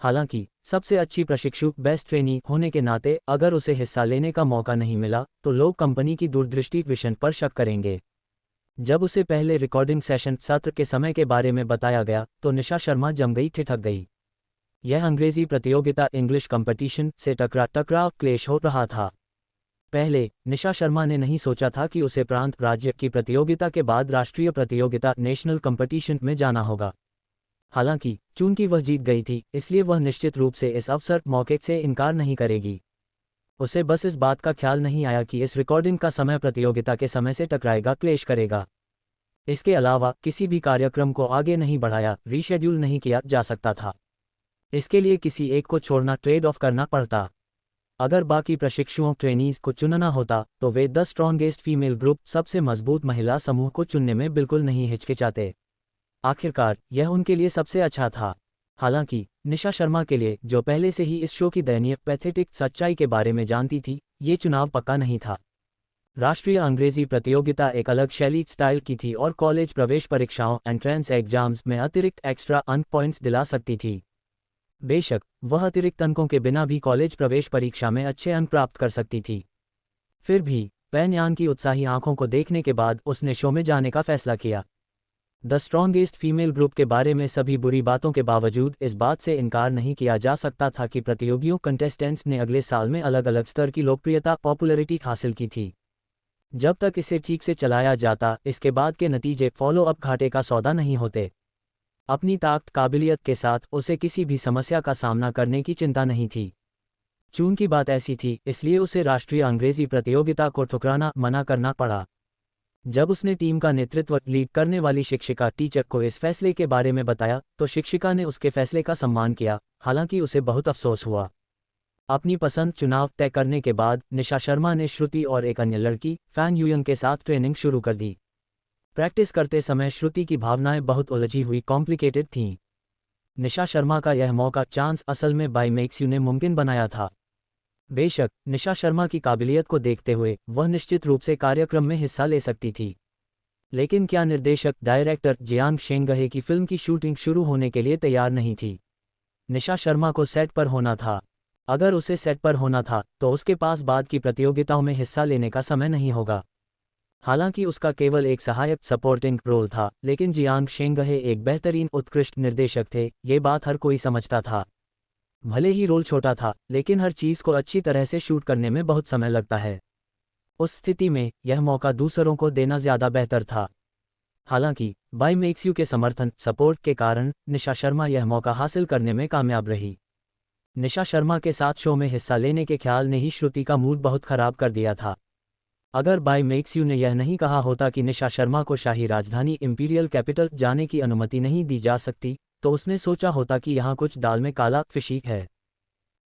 हालांकि सबसे अच्छी प्रशिक्षु बेस्ट ट्रेनी होने के नाते अगर उसे हिस्सा लेने का मौका नहीं मिला तो लोग कंपनी की दूरदृष्टि विजन पर शक करेंगे। जब उसे पहले रिकॉर्डिंग सेशन सत्र के समय के बारे में बताया गया तो निशा शर्मा जम गई, ठिठक गई। यह अंग्रेजी प्रतियोगिता इंग्लिश कंपटीशन से टकराव क्लेश हो रहा था। पहले निशा शर्मा ने नहीं सोचा था कि उसे प्रांत राज्य की प्रतियोगिता के बाद राष्ट्रीय प्रतियोगिता नेशनल कंपटीशन में जाना होगा। हालांकि चूंकि वह जीत गई थी इसलिए वह निश्चित रूप से इस अवसर मौके से इनकार नहीं करेगी। उसे बस इस बात का ख्याल नहीं आया कि इस रिकॉर्डिंग का समय प्रतियोगिता के समय से टकराएगा, क्लेश करेगा। इसके अलावा किसी भी कार्यक्रम को आगे नहीं बढ़ाया, रीशेड्यूल नहीं किया जा सकता था। इसके लिए किसी एक को छोड़ना, ट्रेड ऑफ करना पड़ता। अगर बाकी प्रशिक्षुओं ट्रेनीज को चुनना होता तो way the strongest female group सबसे मजबूत महिला समूह को चुनने में बिल्कुल नहीं हिचकिचाते। आखिरकार यह उनके लिए सबसे अच्छा था। हालांकि निशा शर्मा के लिए, जो पहले से ही इस शो की दयनीय पैथेटिक सच्चाई के बारे में जानती थी, ये चुनाव पक्का नहीं था। राष्ट्रीय अंग्रेजी प्रतियोगिता एक अलग शैली स्टाइल की थी और कॉलेज प्रवेश परीक्षाओं एंट्रेंस एग्जाम्स में अतिरिक्त एक्स्ट्रा अंक पॉइंट्स दिला सकती थी। बेशक वह अतिरिक्त अंकों के बिना भी कॉलेज प्रवेश परीक्षा में अच्छे अंक प्राप्त कर सकती थी। फिर भी पैन यान की उत्साही आंखों को देखने के बाद उसने शो में जाने का फैसला किया। द स्ट्रॉन्गेस्ट फीमेल ग्रुप के बारे में सभी बुरी बातों के बावजूद इस बात से इनकार नहीं किया जा सकता था कि प्रतियोगियों कंटेस्टेंट्स ने अगले साल में अलग अलग स्तर की लोकप्रियता पॉपुलैरिटी हासिल की थी। जब तक इसे ठीक से चलाया जाता इसके बाद के नतीजे फॉलो अप घाटे का सौदा नहीं होते। अपनी ताकत काबिलियत के साथ उसे किसी भी समस्या का सामना करने की चिंता नहीं थी। चूंकि बात ऐसी थी इसलिए उसे राष्ट्रीय अंग्रेजी प्रतियोगिता को ठुकराना मना करना पड़ा। जब उसने टीम का नेतृत्व लीड करने वाली शिक्षिका टीचर को इस फैसले के बारे में बताया तो शिक्षिका ने उसके फैसले का सम्मान किया, हालांकि उसे बहुत अफसोस हुआ। अपनी पसंद चुनाव तय करने के बाद निशा शर्मा ने श्रुति और एक अन्य लड़की फैन यूयंग के साथ ट्रेनिंग शुरू कर दी। प्रैक्टिस करते समय श्रुति की भावनाएं बहुत उलझी हुई कॉम्प्लिकेटेड थीं। निशा शर्मा का यह मौका चांस असल में बाय मेक्स यू ने मुमकिन बनाया था। बेशक निशा शर्मा की काबिलियत को देखते हुए वह निश्चित रूप से कार्यक्रम में हिस्सा ले सकती थी, लेकिन क्या निर्देशक डायरेक्टर जियांग शेंगहे की फिल्म की शूटिंग शुरू होने के लिए तैयार नहीं थी? निशा शर्मा को सेट पर होना था। अगर उसे सेट पर होना था तो उसके पास बाद की प्रतियोगिताओं में हिस्सा लेने का समय नहीं होगा। हालांकि उसका केवल एक सहायक सपोर्टिंग रोल था, लेकिन जियांग शेंगहे एक बेहतरीन उत्कृष्ट निर्देशक थे, ये बात हर कोई समझता था। भले ही रोल छोटा था, लेकिन हर चीज़ को अच्छी तरह से शूट करने में बहुत समय लगता है। उस स्थिति में यह मौका दूसरों को देना ज़्यादा बेहतर था। हालांकि बाय मेक्स यू के समर्थन सपोर्ट के कारण निशा शर्मा यह मौका हासिल करने में कामयाब रही। निशा शर्मा के साथ शो में हिस्सा लेने के ख्याल ने ही श्रुति का मूड बहुत खराब कर दिया था। अगर बाय मेक्स यू ने यह नहीं कहा होता कि निशा शर्मा को शाही राजधानी इंपीरियल कैपिटल जाने की अनुमति नहीं दी जा सकती, तो उसने सोचा होता कि यहाँ कुछ दाल में काला फिशी है।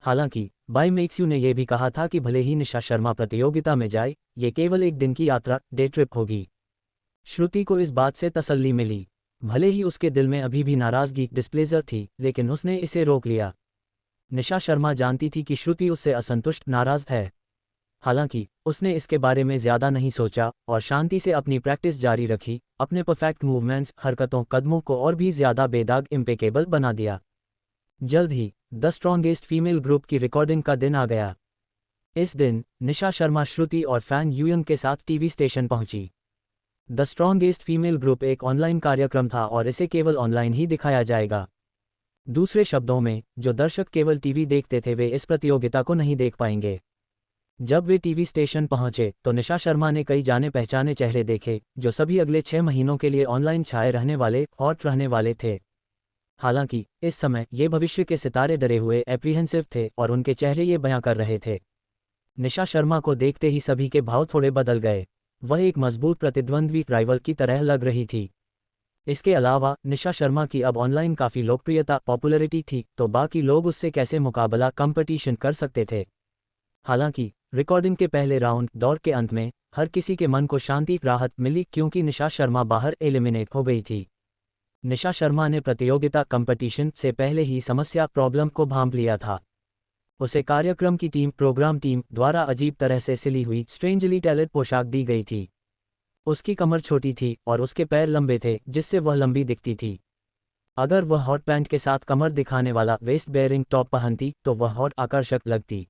हालांकि बाय मेक्स यू ने यह भी कहा था कि भले ही निशा शर्मा प्रतियोगिता में जाए, ये केवल एक दिन की यात्रा डे ट्रिप होगी। श्रुति को इस बात से तसल्ली मिली। भले ही उसके दिल में अभी भी नाराजगी डिस्प्लेजर थी, लेकिन उसने इसे रोक लिया। निशा शर्मा जानती थी कि श्रुति उससे असंतुष्ट नाराज है। हालांकि उसने इसके बारे में ज़्यादा नहीं सोचा और शांति से अपनी प्रैक्टिस जारी रखी, अपने परफेक्ट मूवमेंट्स, हरकतों, कदमों को और भी ज़्यादा बेदाग इम्पेकेबल बना दिया। जल्द ही द स्ट्रॉन्गेस्ट फीमेल ग्रुप की रिकॉर्डिंग का दिन आ गया। इस दिन निशा शर्मा श्रुति और फैन यूयंग के साथ टीवी स्टेशन पहुंची। द स्ट्रॉन्गेस्ट फीमेल ग्रुप एक ऑनलाइन कार्यक्रम था और इसे केवल ऑनलाइन ही दिखाया जाएगा। दूसरे शब्दों में, जो दर्शक केवल टीवी देखते थे वे इस प्रतियोगिता को नहीं देख पाएंगे। जब वे टीवी स्टेशन पहुंचे तो निशा शर्मा ने कई जाने पहचाने चेहरे देखे, जो सभी अगले 6 महीनों के लिए ऑनलाइन छाए रहने वाले, हॉट रहने वाले थे। हालांकि इस समय ये भविष्य के सितारे डरे हुए, एप्रीहेंसिव थे और उनके चेहरे ये बयां कर रहे थे। निशा शर्मा को देखते ही सभी के भाव थोड़े बदल गए। वह एक मजबूत प्रतिद्वंद्वी राइवल की तरह लग रही थी। इसके अलावा निशा शर्मा की अब ऑनलाइन काफ़ी लोकप्रियता पॉपुलैरिटी थी, तो बाकी लोग उससे कैसे मुकाबला कंपटीशन कर सकते थे। हालांकि रिकॉर्डिंग के पहले राउंड दौर के अंत में हर किसी के मन को शांति राहत मिली, क्योंकि निशा शर्मा बाहर एलिमिनेट हो गई थी। निशा शर्मा ने प्रतियोगिता कंपटीशन से पहले ही समस्या प्रॉब्लम को भांप लिया था। उसे कार्यक्रम की प्रोग्राम टीम द्वारा अजीब तरह से सिली हुई स्ट्रेंजली टेलर पोशाक दी गई थी। उसकी कमर छोटी थी और उसके पैर लंबे थे, जिससे वह लंबी दिखती थी। अगर वह हॉट पैंट के साथ कमर दिखाने वाला वेस्ट बेयरिंग टॉप पहनती तो वह हॉट आकर्षक लगती।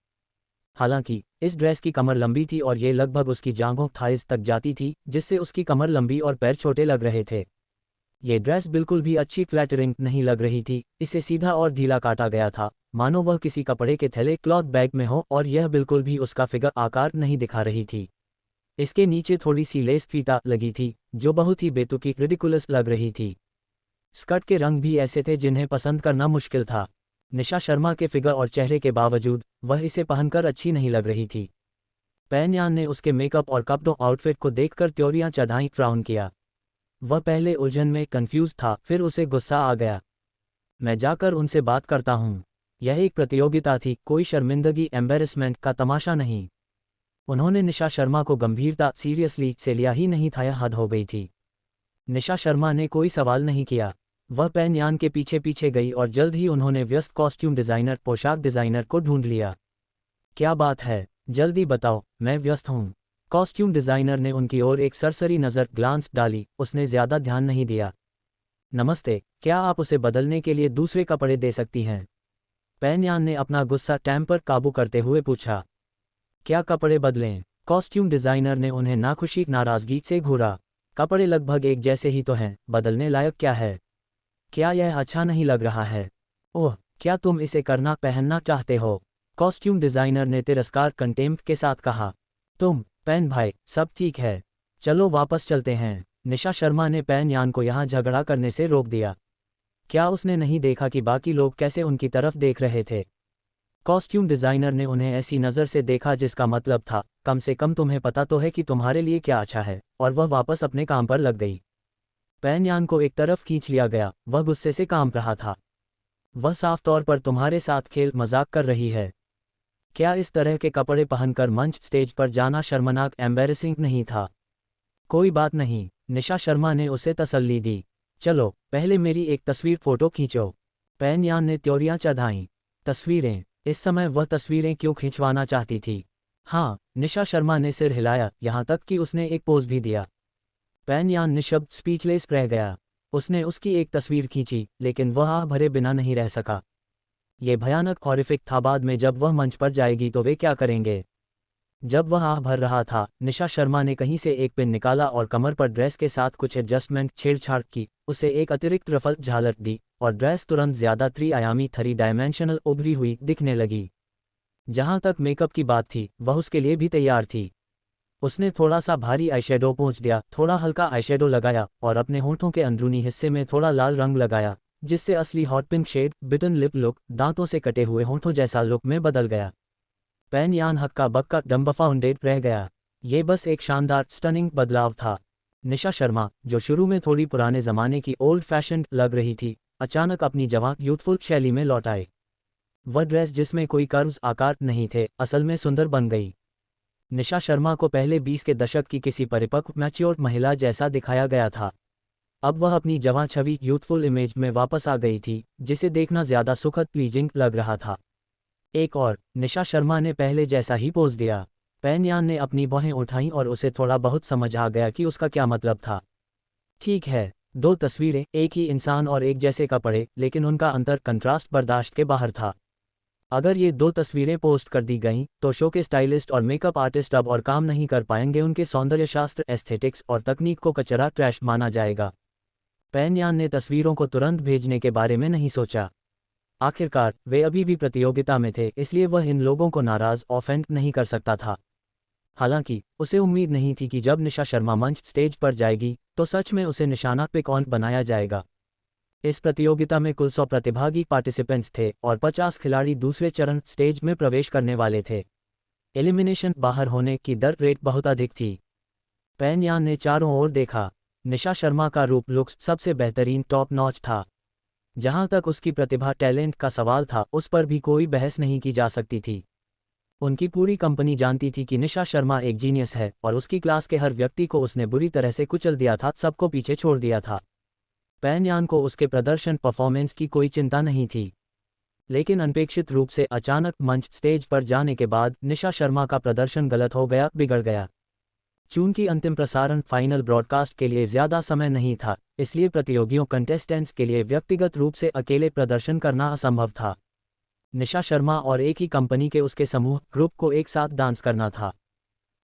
हालांकि इस ड्रेस की कमर लंबी थी और ये लगभग उसकी जांघों थाइज तक जाती थी, जिससे उसकी कमर लंबी और पैर छोटे लग रहे थे। ये ड्रेस बिल्कुल भी अच्छी फ्लैटरिंग नहीं लग रही थी। इसे सीधा और ढीला काटा गया था, मानो वह किसी कपड़े के थैले क्लॉथ बैग में हो, और यह बिल्कुल भी उसका फिगर आकार नहीं दिखा रही थी। इसके नीचे थोड़ी सी लेस फीता लगी थी, जो बहुत ही बेतुकी रिडिकुलस लग रही थी। स्कर्ट के रंग भी ऐसे थे जिन्हें पसंद करना मुश्किल था। निशा शर्मा के फिगर और चेहरे के बावजूद वह इसे पहनकर अच्छी नहीं लग रही थी। पैन यान ने उसके मेकअप और कपड़ों आउटफिट को देखकर त्योरियां चढ़ाई फ्राउन किया। वह पहले उलझन में कंफ्यूज था, फिर उसे गुस्सा आ गया। मैं जाकर उनसे बात करता हूँ। यह एक प्रतियोगिता थी, कोई शर्मिंदगी एम्बेरसमेंट का तमाशा नहीं। उन्होंने निशा शर्मा को गंभीरता सीरियसली से लिया ही नहीं था, यह हद हो गई थी। निशा शर्मा ने कोई सवाल नहीं किया। वह पैन यान के पीछे पीछे गई और जल्द ही उन्होंने व्यस्त कॉस्ट्यूम डिज़ाइनर पोशाक डिज़ाइनर को ढूंढ लिया। क्या बात है, जल्दी बताओ, मैं व्यस्त हूँ। कॉस्ट्यूम डिज़ाइनर ने उनकी ओर एक सरसरी नज़र ग्लांस डाली। उसने ज़्यादा ध्यान नहीं दिया। नमस्ते, क्या आप उसे बदलने के लिए दूसरे कपड़े दे सकती हैं? पैन यान ने अपना गुस्सा टेम्पर काबू करते हुए पूछा। क्या कपड़े बदलें? कॉस्ट्यूम डिज़ाइनर ने उन्हें नाखुशी नाराज़गी से घूरा। कपड़े लगभग एक जैसे ही तो हैं, बदलने लायक क्या है? क्या यह अच्छा नहीं लग रहा है? ओह, क्या तुम इसे पहनना चाहते हो? कॉस्ट्यूम डिज़ाइनर ने तिरस्कार कंटेम्प्ट के साथ कहा। पैन भाई, सब ठीक है, चलो वापस चलते हैं। निशा शर्मा ने पैन यान को यहाँ झगड़ा करने से रोक दिया। क्या उसने नहीं देखा कि बाकी लोग कैसे उनकी तरफ देख रहे थे? कॉस्ट्यूम डिज़ाइनर ने उन्हें ऐसी नज़र से देखा जिसका मतलब था, कम से कम तुम्हें पता तो है कि तुम्हारे लिए क्या अच्छा है, और वह वापस अपने काम पर लग गई। पैन यान को एक तरफ खींच लिया गया। वह गुस्से से कांप रहा था। वह साफ तौर पर तुम्हारे साथ खेल मजाक कर रही है। क्या इस तरह के कपड़े पहनकर मंच स्टेज पर जाना शर्मनाक एम्बैरेसिंग नहीं था? कोई बात नहीं, निशा शर्मा ने उसे तसल्ली दी। चलो पहले मेरी एक तस्वीर फ़ोटो खींचो। पैन यान ने त्योरियां चढ़ाईं। तस्वीरें? इस समय वह तस्वीरें क्यों खिंचवाना चाहती थी? हाँ, निशा शर्मा ने सिर हिलाया, यहाँ तक कि उसने एक पोज भी दिया। पैन यान निशब्द स्पीचलेस रह गया। उसने उसकी एक तस्वीर खींची, लेकिन वह आह भरे बिना नहीं रह सका। ये भयानक हॉरिफिक था। बाद में जब वह मंच पर जाएगी तो वे क्या करेंगे? जब वह आह भर रहा था, निशा शर्मा ने कहीं से एक पिन निकाला और कमर पर ड्रेस के साथ कुछ एडजस्टमेंट छेड़छाड़ की, उसे एक अतिरिक्त रफल झालर दी और ड्रेस तुरंत ज्यादा त्रिआयामी थ्री डायमेंशनल उभरी हुई दिखने लगी। जहां तक मेकअप की बात थी, वह उसके लिए भी तैयार थी। उसने थोड़ा सा भारी आईशैडो पोंछ दिया, थोड़ा हल्का आईशैडो लगाया और अपने होंठों के अंदरूनी हिस्से में थोड़ा लाल रंग लगाया, जिससे असली हॉट पिंक शेड बिटन लिप लुक दांतों से कटे हुए होंठों जैसा लुक में बदल गया। पैन यान हक्का बक्का डम्बफाउंडेड रह गया। ये बस एक शानदार स्टनिंग बदलाव था। निशा शर्मा, जो शुरू में थोड़ी पुराने ज़माने की ओल्ड फैशन्ड लग रही थी, अचानक अपनी जवां यूथफुल शैली में लौट आए। वह ड्रेस जिसमें कोई कर्व्स आकार नहीं थे, असल में सुंदर बन गई। निशा शर्मा को पहले 20 के दशक की किसी परिपक्व मैच्योर महिला जैसा दिखाया गया था। अब वह अपनी जवां छवि यूथफुल इमेज में वापस आ गई थी, जिसे देखना ज़्यादा सुखद प्लीजिंग लग रहा था। एक और, निशा शर्मा ने पहले जैसा ही पोज दिया। पैन यान ने अपनी बाहें उठाईं और उसे थोड़ा बहुत समझ आ गया कि उसका क्या मतलब था। ठीक है, दो तस्वीरें, एक ही इंसान और एक जैसे कपड़े, लेकिन उनका अंतर कंट्रास्ट बर्दाश्त के बाहर था। अगर ये दो तस्वीरें पोस्ट कर दी गईं, तो शो के स्टाइलिस्ट और मेकअप आर्टिस्ट अब और काम नहीं कर पाएंगे, उनके सौंदर्य शास्त्र, एस्थेटिक्स और तकनीक को कचरा ट्रैश माना जाएगा। पैन यान ने तस्वीरों को तुरंत भेजने के बारे में नहीं सोचा। आखिरकार वे अभी भी प्रतियोगिता में थे, इसलिए वह इन लोगों को नाराज ऑफेंड नहीं कर सकता था। हालांकि उसे उम्मीद नहीं थी कि जब निशा शर्मा मंच स्टेज पर जाएगी, तो सच में उसे निशाना पे कौन बनाया जाएगा। इस प्रतियोगिता में कुल 100 प्रतिभागी पार्टिसिपेंट्स थे और 50 खिलाड़ी दूसरे चरण स्टेज में प्रवेश करने वाले थे। एलिमिनेशन बाहर होने की दर रेट बहुत अधिक थी। पैन यान ने चारों ओर देखा। निशा शर्मा का रूप लुक्स सबसे बेहतरीन टॉप नॉच था। जहां तक उसकी प्रतिभा टैलेंट का सवाल था, उस पर भी कोई बहस नहीं की जा सकती थी। उनकी पूरी कंपनी जानती थी कि निशा शर्मा एक जीनियस है और उसकी क्लास के हर व्यक्ति को उसने बुरी तरह से कुचल दिया था, सबको पीछे छोड़ दिया था। पैन यान को उसके प्रदर्शन परफॉर्मेंस की कोई चिंता नहीं थी, लेकिन अनपेक्षित रूप से अचानक मंच स्टेज पर जाने के बाद निशा शर्मा का प्रदर्शन गलत हो गया, बिगड़ गया। चूंकि अंतिम प्रसारण फाइनल ब्रॉडकास्ट के लिए ज़्यादा समय नहीं था, इसलिए प्रतियोगियों कंटेस्टेंट्स के लिए व्यक्तिगत रूप से अकेले प्रदर्शन करना असंभव था। निशा शर्मा और एक ही कंपनी के उसके समूह ग्रुप को एक साथ डांस करना था।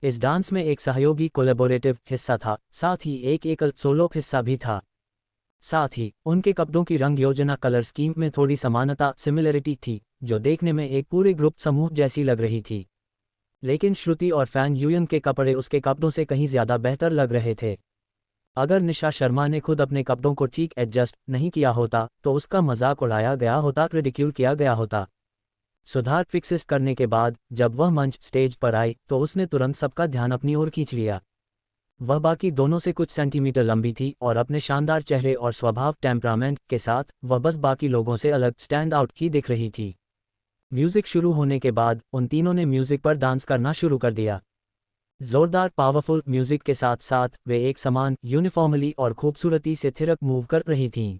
इस डांस में एक सहयोगी कोलैबोरेटिव हिस्सा था, साथ ही एक एकल सोलो हिस्सा भी था। साथ ही उनके कपड़ों की रंग योजना कलर स्कीम में थोड़ी समानता सिमिलरिटी थी, जो देखने में एक पूरे ग्रुप समूह जैसी लग रही थी। लेकिन श्रुति और फैन यूयन के कपड़े उसके कपड़ों से कहीं ज़्यादा बेहतर लग रहे थे। अगर निशा शर्मा ने खुद अपने कपड़ों को ठीक एडजस्ट नहीं किया होता, तो उसका मजाक उड़ाया गया होता, रिडिक्यूल किया गया होता। सुधार फिक्सेस करने के बाद जब वह मंच स्टेज पर आई, तो उसने तुरंत सबका ध्यान अपनी ओर खींच लिया। वह बाकी दोनों से कुछ सेंटीमीटर लंबी थी और अपने शानदार चेहरे और स्वभाव टेम्परामेंट के साथ वह बस बाकी लोगों से अलग स्टैंड आउट की दिख रही थी। म्यूजिक शुरू होने के बाद उन तीनों ने म्यूजिक पर डांस करना शुरू कर दिया। जोरदार पावरफुल म्यूजिक के साथ साथ वे एक समान यूनिफॉर्मली और खूबसूरती से थिरक मूव कर रही थीं।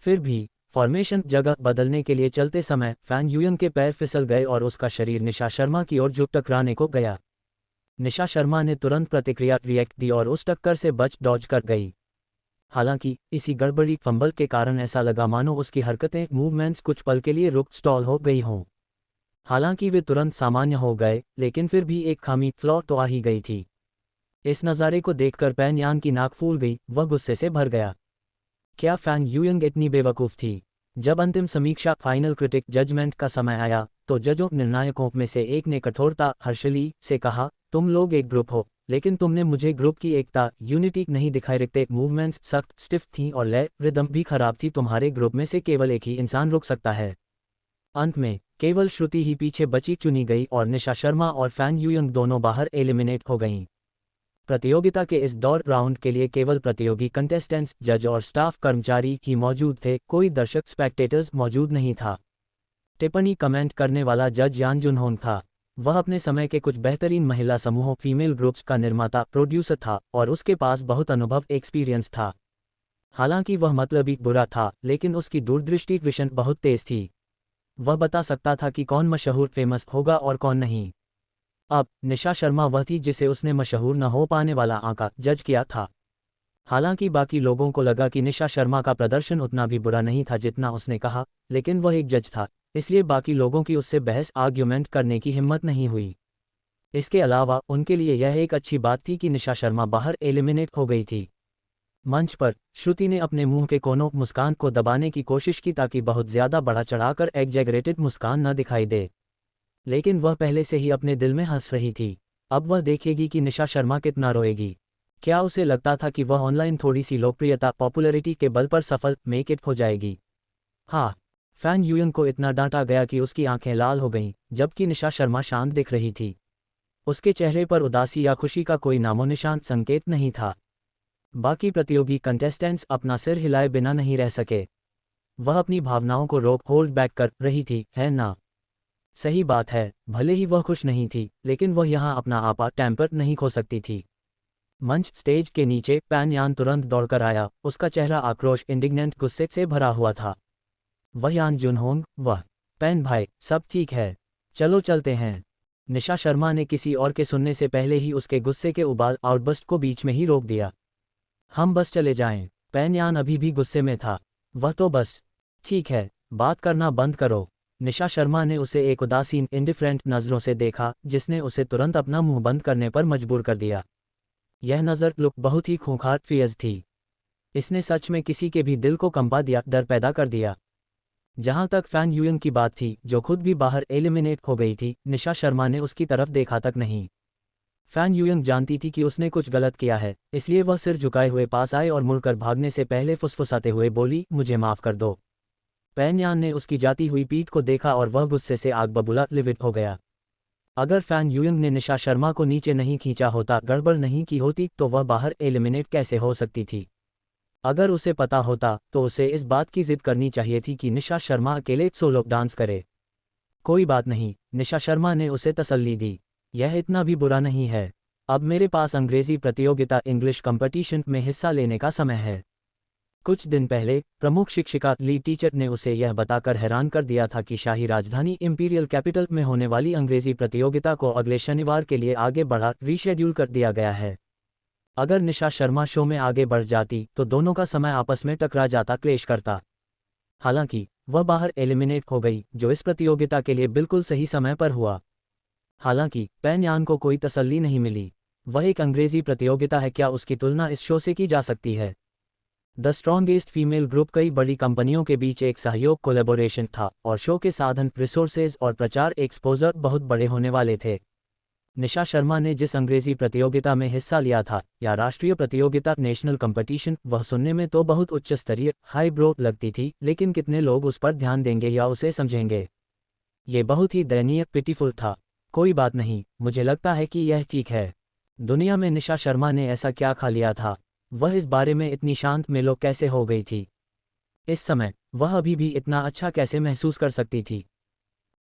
फिर भी फॉर्मेशन जगह बदलने के लिए चलते समय फैन यूयन के पैर फिसल गए और उसका शरीर निशा शर्मा की ओर झुक टकराने को गया। निशा शर्मा ने तुरंत प्रतिक्रिया रिएक्ट दी और उस टक्कर से बच डॉज कर गई। हालांकि इसी गड़बड़ी फंबल के कारण ऐसा लगा मानो उसकी हरकतें मूवमेंट्स कुछ पल के लिए रुक स्टॉल हो गई हों। हालांकि वे तुरंत सामान्य हो गए, लेकिन फिर भी एक खामी फ्लॉ तो आ ही गई थी। इस नज़ारे को देखकर पैन यान की नाक फूल गई, वह गुस्से से भर गया। क्या फैन यूयंग इतनी बेवकूफ़ थी? जब अंतिम समीक्षा फाइनल क्रिटिक जजमेंट का समय आया, तो जजों निर्णायकों में से एक ने कठोरता हर्षली से कहा, तुम लोग एक ग्रुप हो, लेकिन तुमने मुझे ग्रुप की एकता यूनिटी नहीं दिखाई। रखते मूवमेंट्स सख्त स्टिफ थीं और लय रिदम भी खराब थी। तुम्हारे ग्रुप में से केवल एक ही इंसान रुक सकता है। अंत में केवल श्रुति ही पीछे बची चुनी गई और निशा शर्मा और फैन यूयंग दोनों बाहर एलिमिनेट हो गईं। प्रतियोगिता के इस दौर राउंड के लिए केवल प्रतियोगी कंटेस्टेंट्स, जज और स्टाफ कर्मचारी ही मौजूद थे, कोई दर्शक स्पेक्टेटर्स मौजूद नहीं था। टिप्पणी कमेंट करने वाला जज यान जुनहोंग था। वह अपने समय के कुछ बेहतरीन महिला समूहों फीमेल ग्रुप्स का निर्माता प्रोड्यूसर था और उसके पास बहुत अनुभव एक्सपीरियंस था। हालांकि वह मतलबी बुरा था, लेकिन उसकी दूरदृष्टि विजन बहुत तेज थी। वह बता सकता था कि कौन मशहूर फेमस होगा और कौन नहीं। अब निशा शर्मा वह थी जिसे उसने मशहूर न हो पाने वाला आंका जज किया था। हालांकि बाकी लोगों को लगा कि निशा शर्मा का प्रदर्शन उतना भी बुरा नहीं था जितना उसने कहा, लेकिन वह एक जज था, इसलिए बाकी लोगों की उससे बहस आर्ग्यूमेंट करने की हिम्मत नहीं हुई। इसके अलावा उनके लिए यह एक अच्छी बात थी कि निशा शर्मा बाहर एलिमिनेट हो गई थी। मंच पर श्रुति ने अपने मुंह के कोनों मुस्कान को दबाने की कोशिश की ताकि बहुत ज्यादा बढ़ा चढ़ाकर एग्जैगरेटेड मुस्कान न दिखाई दे, लेकिन वह पहले से ही अपने दिल में हंस रही थी। अब वह देखेगी कि निशा शर्मा कितना रोएगी। क्या उसे लगता था कि वह ऑनलाइन थोड़ी सी लोकप्रियता पॉपुलैरिटी के बल पर सफल मेक इट हो जाएगी? हाँ, फैन यूयन को इतना डांटा गया कि उसकी आंखें लाल हो गईं, जबकि निशा शर्मा शांत दिख रही थी। उसके चेहरे पर उदासी या खुशी का कोई नामोनिशान संकेत नहीं था। बाकी प्रतियोगी कंटेस्टेंट्स अपना सिर हिलाए बिना नहीं रह सके। वह अपनी भावनाओं को होल्ड बैक कर रही थी, है ना? सही बात है, भले ही वह खुश नहीं थी, लेकिन वह यहाँ अपना आपा टेम्पर नहीं खो सकती थी। मंच स्टेज के नीचे पैन यान तुरंत दौड़कर आया। उसका चेहरा आक्रोश इंडिग्नेंट गुस्से से भरा हुआ था। वह यान जुनहोंग, वह पैन भाई, सब ठीक है, चलो चलते हैं। निशा शर्मा ने किसी और के सुनने से पहले ही उसके गुस्से के उबाल आउटबस्ट को बीच में ही रोक दिया। हम बस चले जाएं। पैन यान अभी भी गुस्से में था। वह तो बस ठीक है, बात करना बंद करो। निशा शर्मा ने उसे एक उदासीन इंडिफरेंट नज़रों से देखा, जिसने उसे तुरंत अपना मुंह बंद करने पर मजबूर कर दिया। यह नज़र लुक बहुत ही खूंखार फियज थी। इसने सच में किसी के भी दिल को कंपा दिया, डर पैदा कर दिया। जहां तक फैन यूयन की बात थी, जो खुद भी बाहर एलिमिनेट हो गई थी, निशा शर्मा ने उसकी तरफ देखा तक नहीं। फैन यूयन जानती थी कि उसने कुछ गलत किया है, इसलिए वह सिर झुकाए हुए पास आए और मुड़कर भागने से पहले फुसफुसाते हुए बोली, मुझे माफ़ कर दो। पैन यान ने उसकी जाती हुई पीठ को देखा और वह गुस्से से आग बबूला लिविट हो गया। अगर फैन यूयन ने निशा शर्मा को नीचे नहीं खींचा होता, गड़बड़ नहीं की होती, तो वह बाहर एलिमिनेट कैसे हो सकती थी? अगर उसे पता होता तो उसे इस बात की जिद करनी चाहिए थी कि निशा शर्मा अकेले सोलो डांस करे। कोई बात नहीं, निशा शर्मा ने उसे तसल्ली दी, यह इतना भी बुरा नहीं है। अब मेरे पास अंग्रेजी प्रतियोगिता इंग्लिश कंपटीशन में हिस्सा लेने का समय है। कुछ दिन पहले प्रमुख शिक्षिका ली टीचर ने उसे यह बताकर हैरान कर दिया था कि शाही राजधानी इंपीरियल कैपिटल में होने वाली अंग्रेजी प्रतियोगिता को अगले शनिवार के लिए आगे बढ़ा रीशेड्यूल कर दिया गया है। अगर निशा शर्मा शो में आगे बढ़ जाती तो दोनों का समय आपस में टकरा जाता, क्लेश करता। हालांकि वह बाहर एलिमिनेट हो गई, जो इस प्रतियोगिता के लिए बिल्कुल सही समय पर हुआ। हालांकि पैन यान को कोई तसल्ली नहीं मिली। वह एक अंग्रेजी प्रतियोगिता है, क्या उसकी तुलना इस शो से की जा सकती है? द स्ट्रॉन्गेस्ट फीमेल ग्रुप कई बड़ी कंपनियों के बीच एक सहयोग कोलैबोरेशन था और शो के साधन, रिसोर्सेज और प्रचार एक्सपोजर बहुत बड़े होने वाले थे। निशा शर्मा ने जिस अंग्रेजी प्रतियोगिता में हिस्सा लिया था, या राष्ट्रीय प्रतियोगिता नेशनल कंपटीशन, वह सुनने में तो बहुत उच्च स्तरीय हाई ब्रो लगती थी, लेकिन कितने लोग उस पर ध्यान देंगे या उसे समझेंगे? ये बहुत ही दयनीय पिटीफुल था। कोई बात नहीं, मुझे लगता है कि यह ठीक है। दुनिया में निशा शर्मा ने ऐसा क्या खा लिया था? वह इस बारे में इतनी शांत मेलो कैसे हो गई थी? इस समय वह अभी भी इतना अच्छा कैसे महसूस कर सकती थी?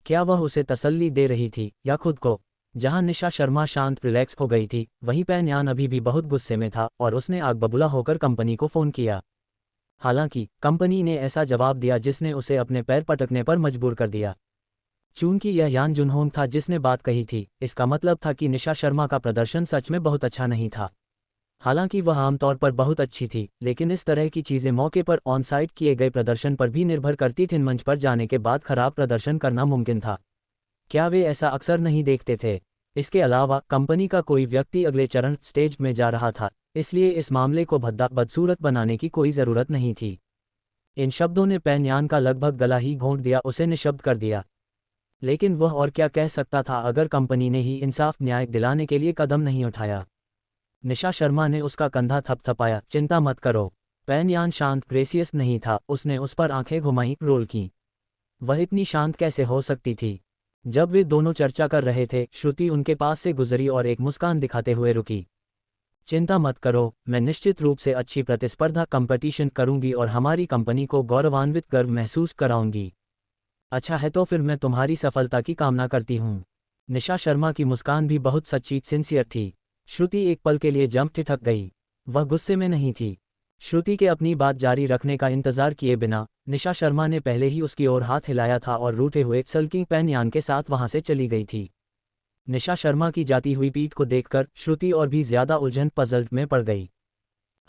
क्या वह उसे तसल्ली दे रही थी या खुद को? जहां निशा शर्मा शांत रिलैक्स हो गई थी, वहीं पैन यान अभी भी बहुत गुस्से में था और उसने आग बबूला होकर कंपनी को फ़ोन किया। हालांकि कंपनी ने ऐसा जवाब दिया जिसने उसे अपने पैर पटकने पर मजबूर कर दिया। चूंकि यह यान जुनहोंग था जिसने बात कही थी, इसका मतलब था कि निशा शर्मा का प्रदर्शन सच में बहुत अच्छा नहीं था। हालांकि वह आमतौर पर बहुत अच्छी थी, लेकिन इस तरह की चीज़ें मौके पर ऑन साइट किए गए प्रदर्शन पर भी निर्भर करती थीं। मंच पर जाने के बाद खराब प्रदर्शन करना मुमकिन था। क्या वे ऐसा अक्सर नहीं देखते थे? इसके अलावा कंपनी का कोई व्यक्ति अगले चरण स्टेज में जा रहा था, इसलिए इस मामले को बदसूरत बनाने की कोई ज़रूरत नहीं थी। इन शब्दों ने पैन यान का लगभग गला ही घोंट दिया, उसे निशब्द कर दिया। लेकिन वह और क्या कह सकता था अगर कंपनी ने ही इंसाफ न्याय दिलाने के लिए कदम नहीं उठाया? निशा शर्मा ने उसका कंधा थपथपाया, चिंता मत करो। पैन यान शांत ग्रेसियस नहीं था, उसने उस पर आंखें घुमाई, रोल की। वह इतनी शांत कैसे हो सकती थी? जब वे दोनों चर्चा कर रहे थे, श्रुति उनके पास से गुजरी और एक मुस्कान दिखाते हुए रुकी। चिंता मत करो, मैं निश्चित रूप से अच्छी प्रतिस्पर्धा कंपटीशन करूंगी और हमारी कंपनी को गौरवान्वित गर्व महसूस कराऊंगी। अच्छा है, तो फिर मैं तुम्हारी सफलता की कामना करती हूँ। निशा शर्मा की मुस्कान भी बहुत सच्ची सिंसियर थी। श्रुति एक पल के लिए ठिठक गई। वह गुस्से में नहीं थी। श्रुति के अपनी बात जारी रखने का इंतजार किए बिना निशा शर्मा ने पहले ही उसकी ओर हाथ हिलाया था और रूठे हुए सल्किंग पैन यान के साथ वहां से चली गई थी। निशा शर्मा की जाती हुई पीठ को देखकर श्रुति और भी ज्यादा उलझन पजल में पड़ गई।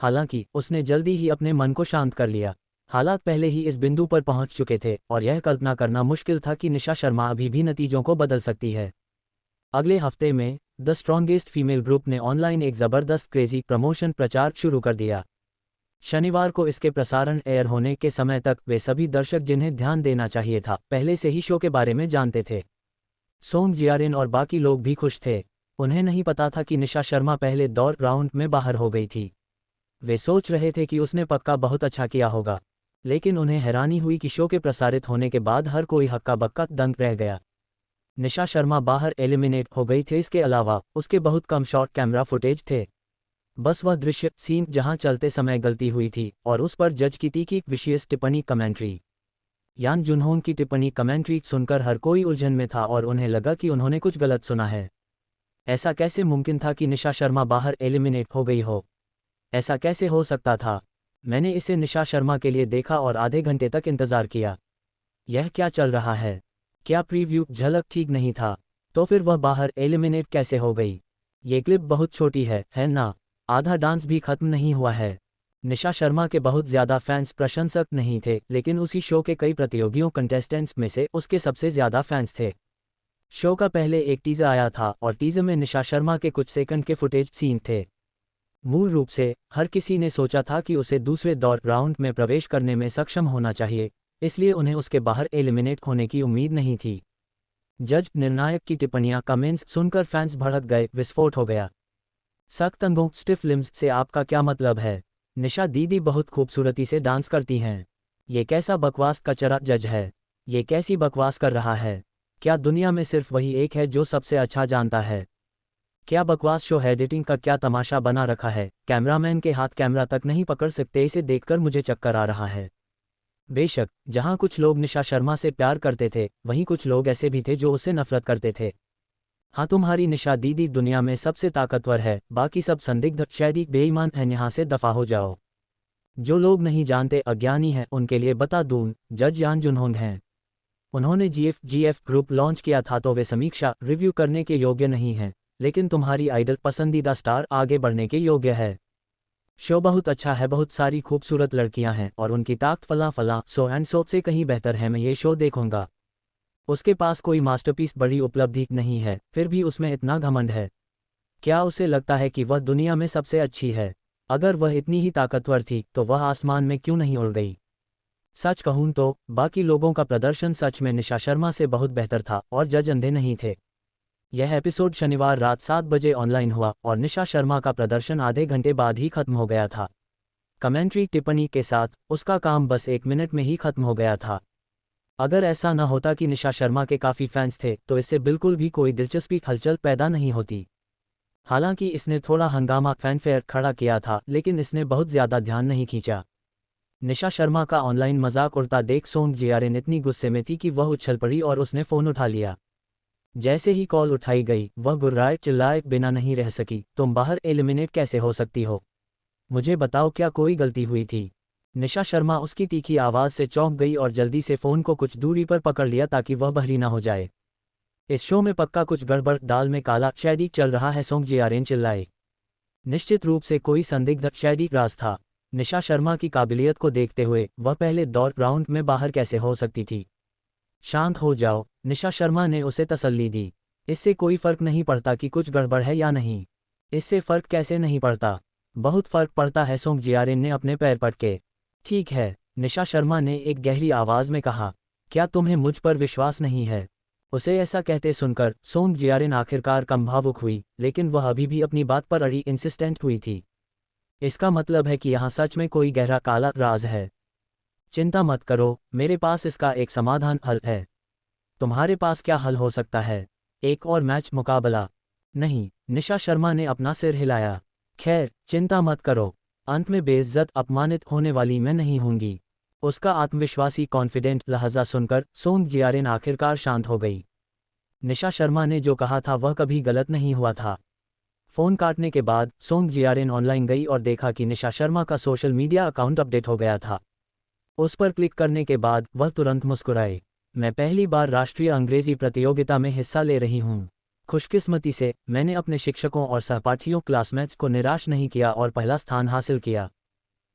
हालांकि उसने जल्दी ही अपने मन को शांत कर लिया। हालात पहले ही इस बिंदु पर पहुंच चुके थे और यह कल्पना करना मुश्किल था कि निशा शर्मा अभी भी नतीजों को बदल सकती है। अगले हफ्ते में द स्ट्रॉन्गेस्ट फीमेल ग्रुप ने ऑनलाइन एक ज़बरदस्त क्रेजी प्रमोशन प्रचार शुरू कर दिया। शनिवार को इसके प्रसारण एयर होने के समय तक वे सभी दर्शक जिन्हें ध्यान देना चाहिए था पहले से ही शो के बारे में जानते थे। सोंग जियारिन और बाकी लोग भी खुश थे। उन्हें नहीं पता था कि निशा शर्मा पहले दौर राउंड में बाहर हो गई थी। वे सोच रहे थे कि उसने पक्का बहुत अच्छा किया होगा, लेकिन उन्हें हैरानी हुई कि शो के प्रसारित होने के बाद हर कोई हक्का बक्का दंग रह गया। निशा शर्मा बाहर एलिमिनेट हो गई थी। इसके अलावा उसके बहुत कम शॉर्ट कैमरा फुटेज थे। बस वह दृश्य सीन जहां चलते समय गलती हुई थी और उस पर जज की तीखी विशेष टिप्पणी कमेंट्री। यान जुनहोंग की टिप्पणी कमेंट्री सुनकर हर कोई उलझन में था और उन्हें लगा कि उन्होंने कुछ गलत सुना है। ऐसा कैसे मुमकिन था कि निशा शर्मा बाहर एलिमिनेट हो गई हो? ऐसा कैसे हो सकता था? मैंने इसे निशा शर्मा के लिए देखा और आधे घंटे तक इंतजार किया। यह क्या चल रहा है? क्या प्रीव्यू झलक ठीक नहीं था? तो फिर वह बाहर एलिमिनेट कैसे हो गई? ये क्लिप बहुत छोटी है ना? आधा डांस भी खत्म नहीं हुआ है। निशा शर्मा के बहुत ज़्यादा फैंस प्रशंसक नहीं थे, लेकिन उसी शो के कई प्रतियोगियों कंटेस्टेंट्स में से उसके सबसे ज़्यादा फैंस थे। शो का पहले एक टीज़र आया था और टीज़र में निशा शर्मा के कुछ सेकंड के फुटेज सीन थे। मूल रूप से हर किसी ने सोचा था कि उसे दूसरे दौर राउंड में प्रवेश करने में सक्षम होना चाहिए, इसलिए उन्हें उसके बाहर एलिमिनेट होने की उम्मीद नहीं थी। जज निर्णायक की टिप्पणियां कमेंट्स सुनकर फैंस भड़क गए, विस्फोट हो गया। सख्त अंगों स्टिफ लिम्स से आपका क्या मतलब है? निशा दीदी बहुत खूबसूरती से डांस करती हैं। ये कैसा बकवास कचरा जज है? ये कैसी बकवास कर रहा है? क्या दुनिया में सिर्फ वही एक है जो सबसे अच्छा जानता है? क्या बकवास शो है? एडिटिंग का क्या तमाशा बना रखा है? कैमरामैन के हाथ कैमरा तक नहीं पकड़ सकते। इसे देखकर मुझे चक्कर आ रहा है। बेशक, जहां कुछ लोग निशा शर्मा से प्यार करते थे, वहीं कुछ लोग ऐसे भी थे जो उससे नफरत करते थे। हाँ, तुम्हारी निशा दीदी दुनिया में सबसे ताकतवर है, बाकी सब संदिग्ध शैदी बेईमान हैं। यहाँ से दफा हो जाओ। जो लोग नहीं जानते अज्ञानी हैं, उनके लिए बता दूं, जज यान जुनहोंग हैं। उन्होंने जीएफ ग्रुप लॉन्च किया था, तो वे समीक्षा रिव्यू करने के योग्य नहीं हैं, लेकिन तुम्हारी आइडल पसंदीदा स्टार आगे बढ़ने के योग्य है। शो बहुत अच्छा है, बहुत सारी खूबसूरत लड़कियां हैं और उनकी ताकत फला सो एंड सोप से कहीं बेहतर है। मैं ये शो देखूंगा। उसके पास कोई मास्टरपीस बड़ी उपलब्धि नहीं है, फिर भी उसमें इतना घमंड है। क्या उसे लगता है कि वह दुनिया में सबसे अच्छी है? अगर वह इतनी ही ताकतवर थी तो वह आसमान में क्यों नहीं उड़ गई? सच कहूं तो बाकी लोगों का प्रदर्शन सच में निशा शर्मा से बहुत बेहतर था और जज अंधे नहीं थे। यह एपिसोड शनिवार रात 7 बजे ऑनलाइन हुआ और निशा शर्मा का प्रदर्शन आधे घंटे बाद ही खत्म हो गया था। कमेंट्री टिप्पणी के साथ उसका काम बस 1 मिनट में ही खत्म हो गया था। अगर ऐसा न होता कि निशा शर्मा के काफ़ी फैंस थे, तो इससे बिल्कुल भी कोई दिलचस्पी हलचल पैदा नहीं होती। हालांकि इसने थोड़ा हंगामा फैनफेयर खड़ा किया था, लेकिन इसने बहुत ज़्यादा ध्यान नहीं खींचा। निशा शर्मा का ऑनलाइन मजाक उड़ता देख सोंग जियारिन इतनी गुस्से में थी कि वह उछल पड़ी और उसने फ़ोन उठा लिया। जैसे ही कॉल उठाई गई, वह गुर्राए चिल्लाए बिना नहीं रह सकी, तुम बाहर एलिमिनेट कैसे हो सकती हो? मुझे बताओ, क्या कोई गलती हुई थी? निशा शर्मा उसकी तीखी आवाज़ से चौंक गई और जल्दी से फ़ोन को कुछ दूरी पर पकड़ लिया ताकि वह बहरी ना हो जाए। इस शो में पक्का कुछ गड़बड़, दाल में काला शैडी चल रहा है, सोंग जियारिन चिल्लाए। निश्चित रूप से कोई संदिग्ध शैडी राज था। निशा शर्मा की काबिलियत को देखते हुए वह पहले दौर राउंड में बाहर कैसे हो सकती थी? शांत हो जाओ, निशा शर्मा ने उसे तसल्ली दी। इससे कोई फर्क नहीं पड़ता कि कुछ गड़बड़ है या नहीं। इससे फर्क कैसे नहीं पड़ता? बहुत फर्क पड़ता है, सोंग जियारिन ने अपने पैर पटके। ठीक है, निशा शर्मा ने एक गहरी आवाज़ में कहा। क्या तुम्हें मुझ पर विश्वास नहीं है? उसे ऐसा कहते सुनकर सोंग जियारिन आखिरकार कम भावुक हुई, लेकिन वह अभी भी अपनी बात पर अड़ी इंसिस्टेंट हुई थी। इसका मतलब है कि यहाँ सच में कोई गहरा काला राज है। चिंता मत करो, मेरे पास इसका एक समाधान हल है। तुम्हारे पास क्या हल हो सकता है? एक और मैच मुकाबला? नहीं, निशा शर्मा ने अपना सिर हिलाया। खैर, चिंता मत करो, अंत में बेइज्जत अपमानित होने वाली मैं नहीं होंगी। उसका आत्मविश्वासी कॉन्फिडेंट लहजा सुनकर सोंग जियारिन आखिरकार शांत हो गई। निशा शर्मा ने जो कहा था वह कभी गलत नहीं हुआ था। फ़ोन काटने के बाद सोंग जियारिन ऑनलाइन गई और देखा कि निशा शर्मा का सोशल मीडिया अकाउंट अपडेट हो गया था। उस पर क्लिक करने के बाद वह तुरंत मुस्कुराई। मैं पहली बार राष्ट्रीय अंग्रेजी प्रतियोगिता में हिस्सा ले रही हूँ। खुशकिस्मती से मैंने अपने शिक्षकों और सहपाठियों क्लासमेट्स को निराश नहीं किया और पहला स्थान हासिल किया।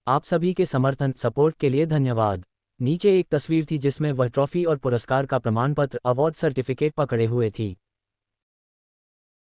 आप सभी के समर्थन सपोर्ट के लिए धन्यवाद। नीचे एक तस्वीर थी जिसमें वह ट्रॉफी और पुरस्कार का प्रमाण पत्र अवार्ड सर्टिफिकेट पकड़े हुए थी।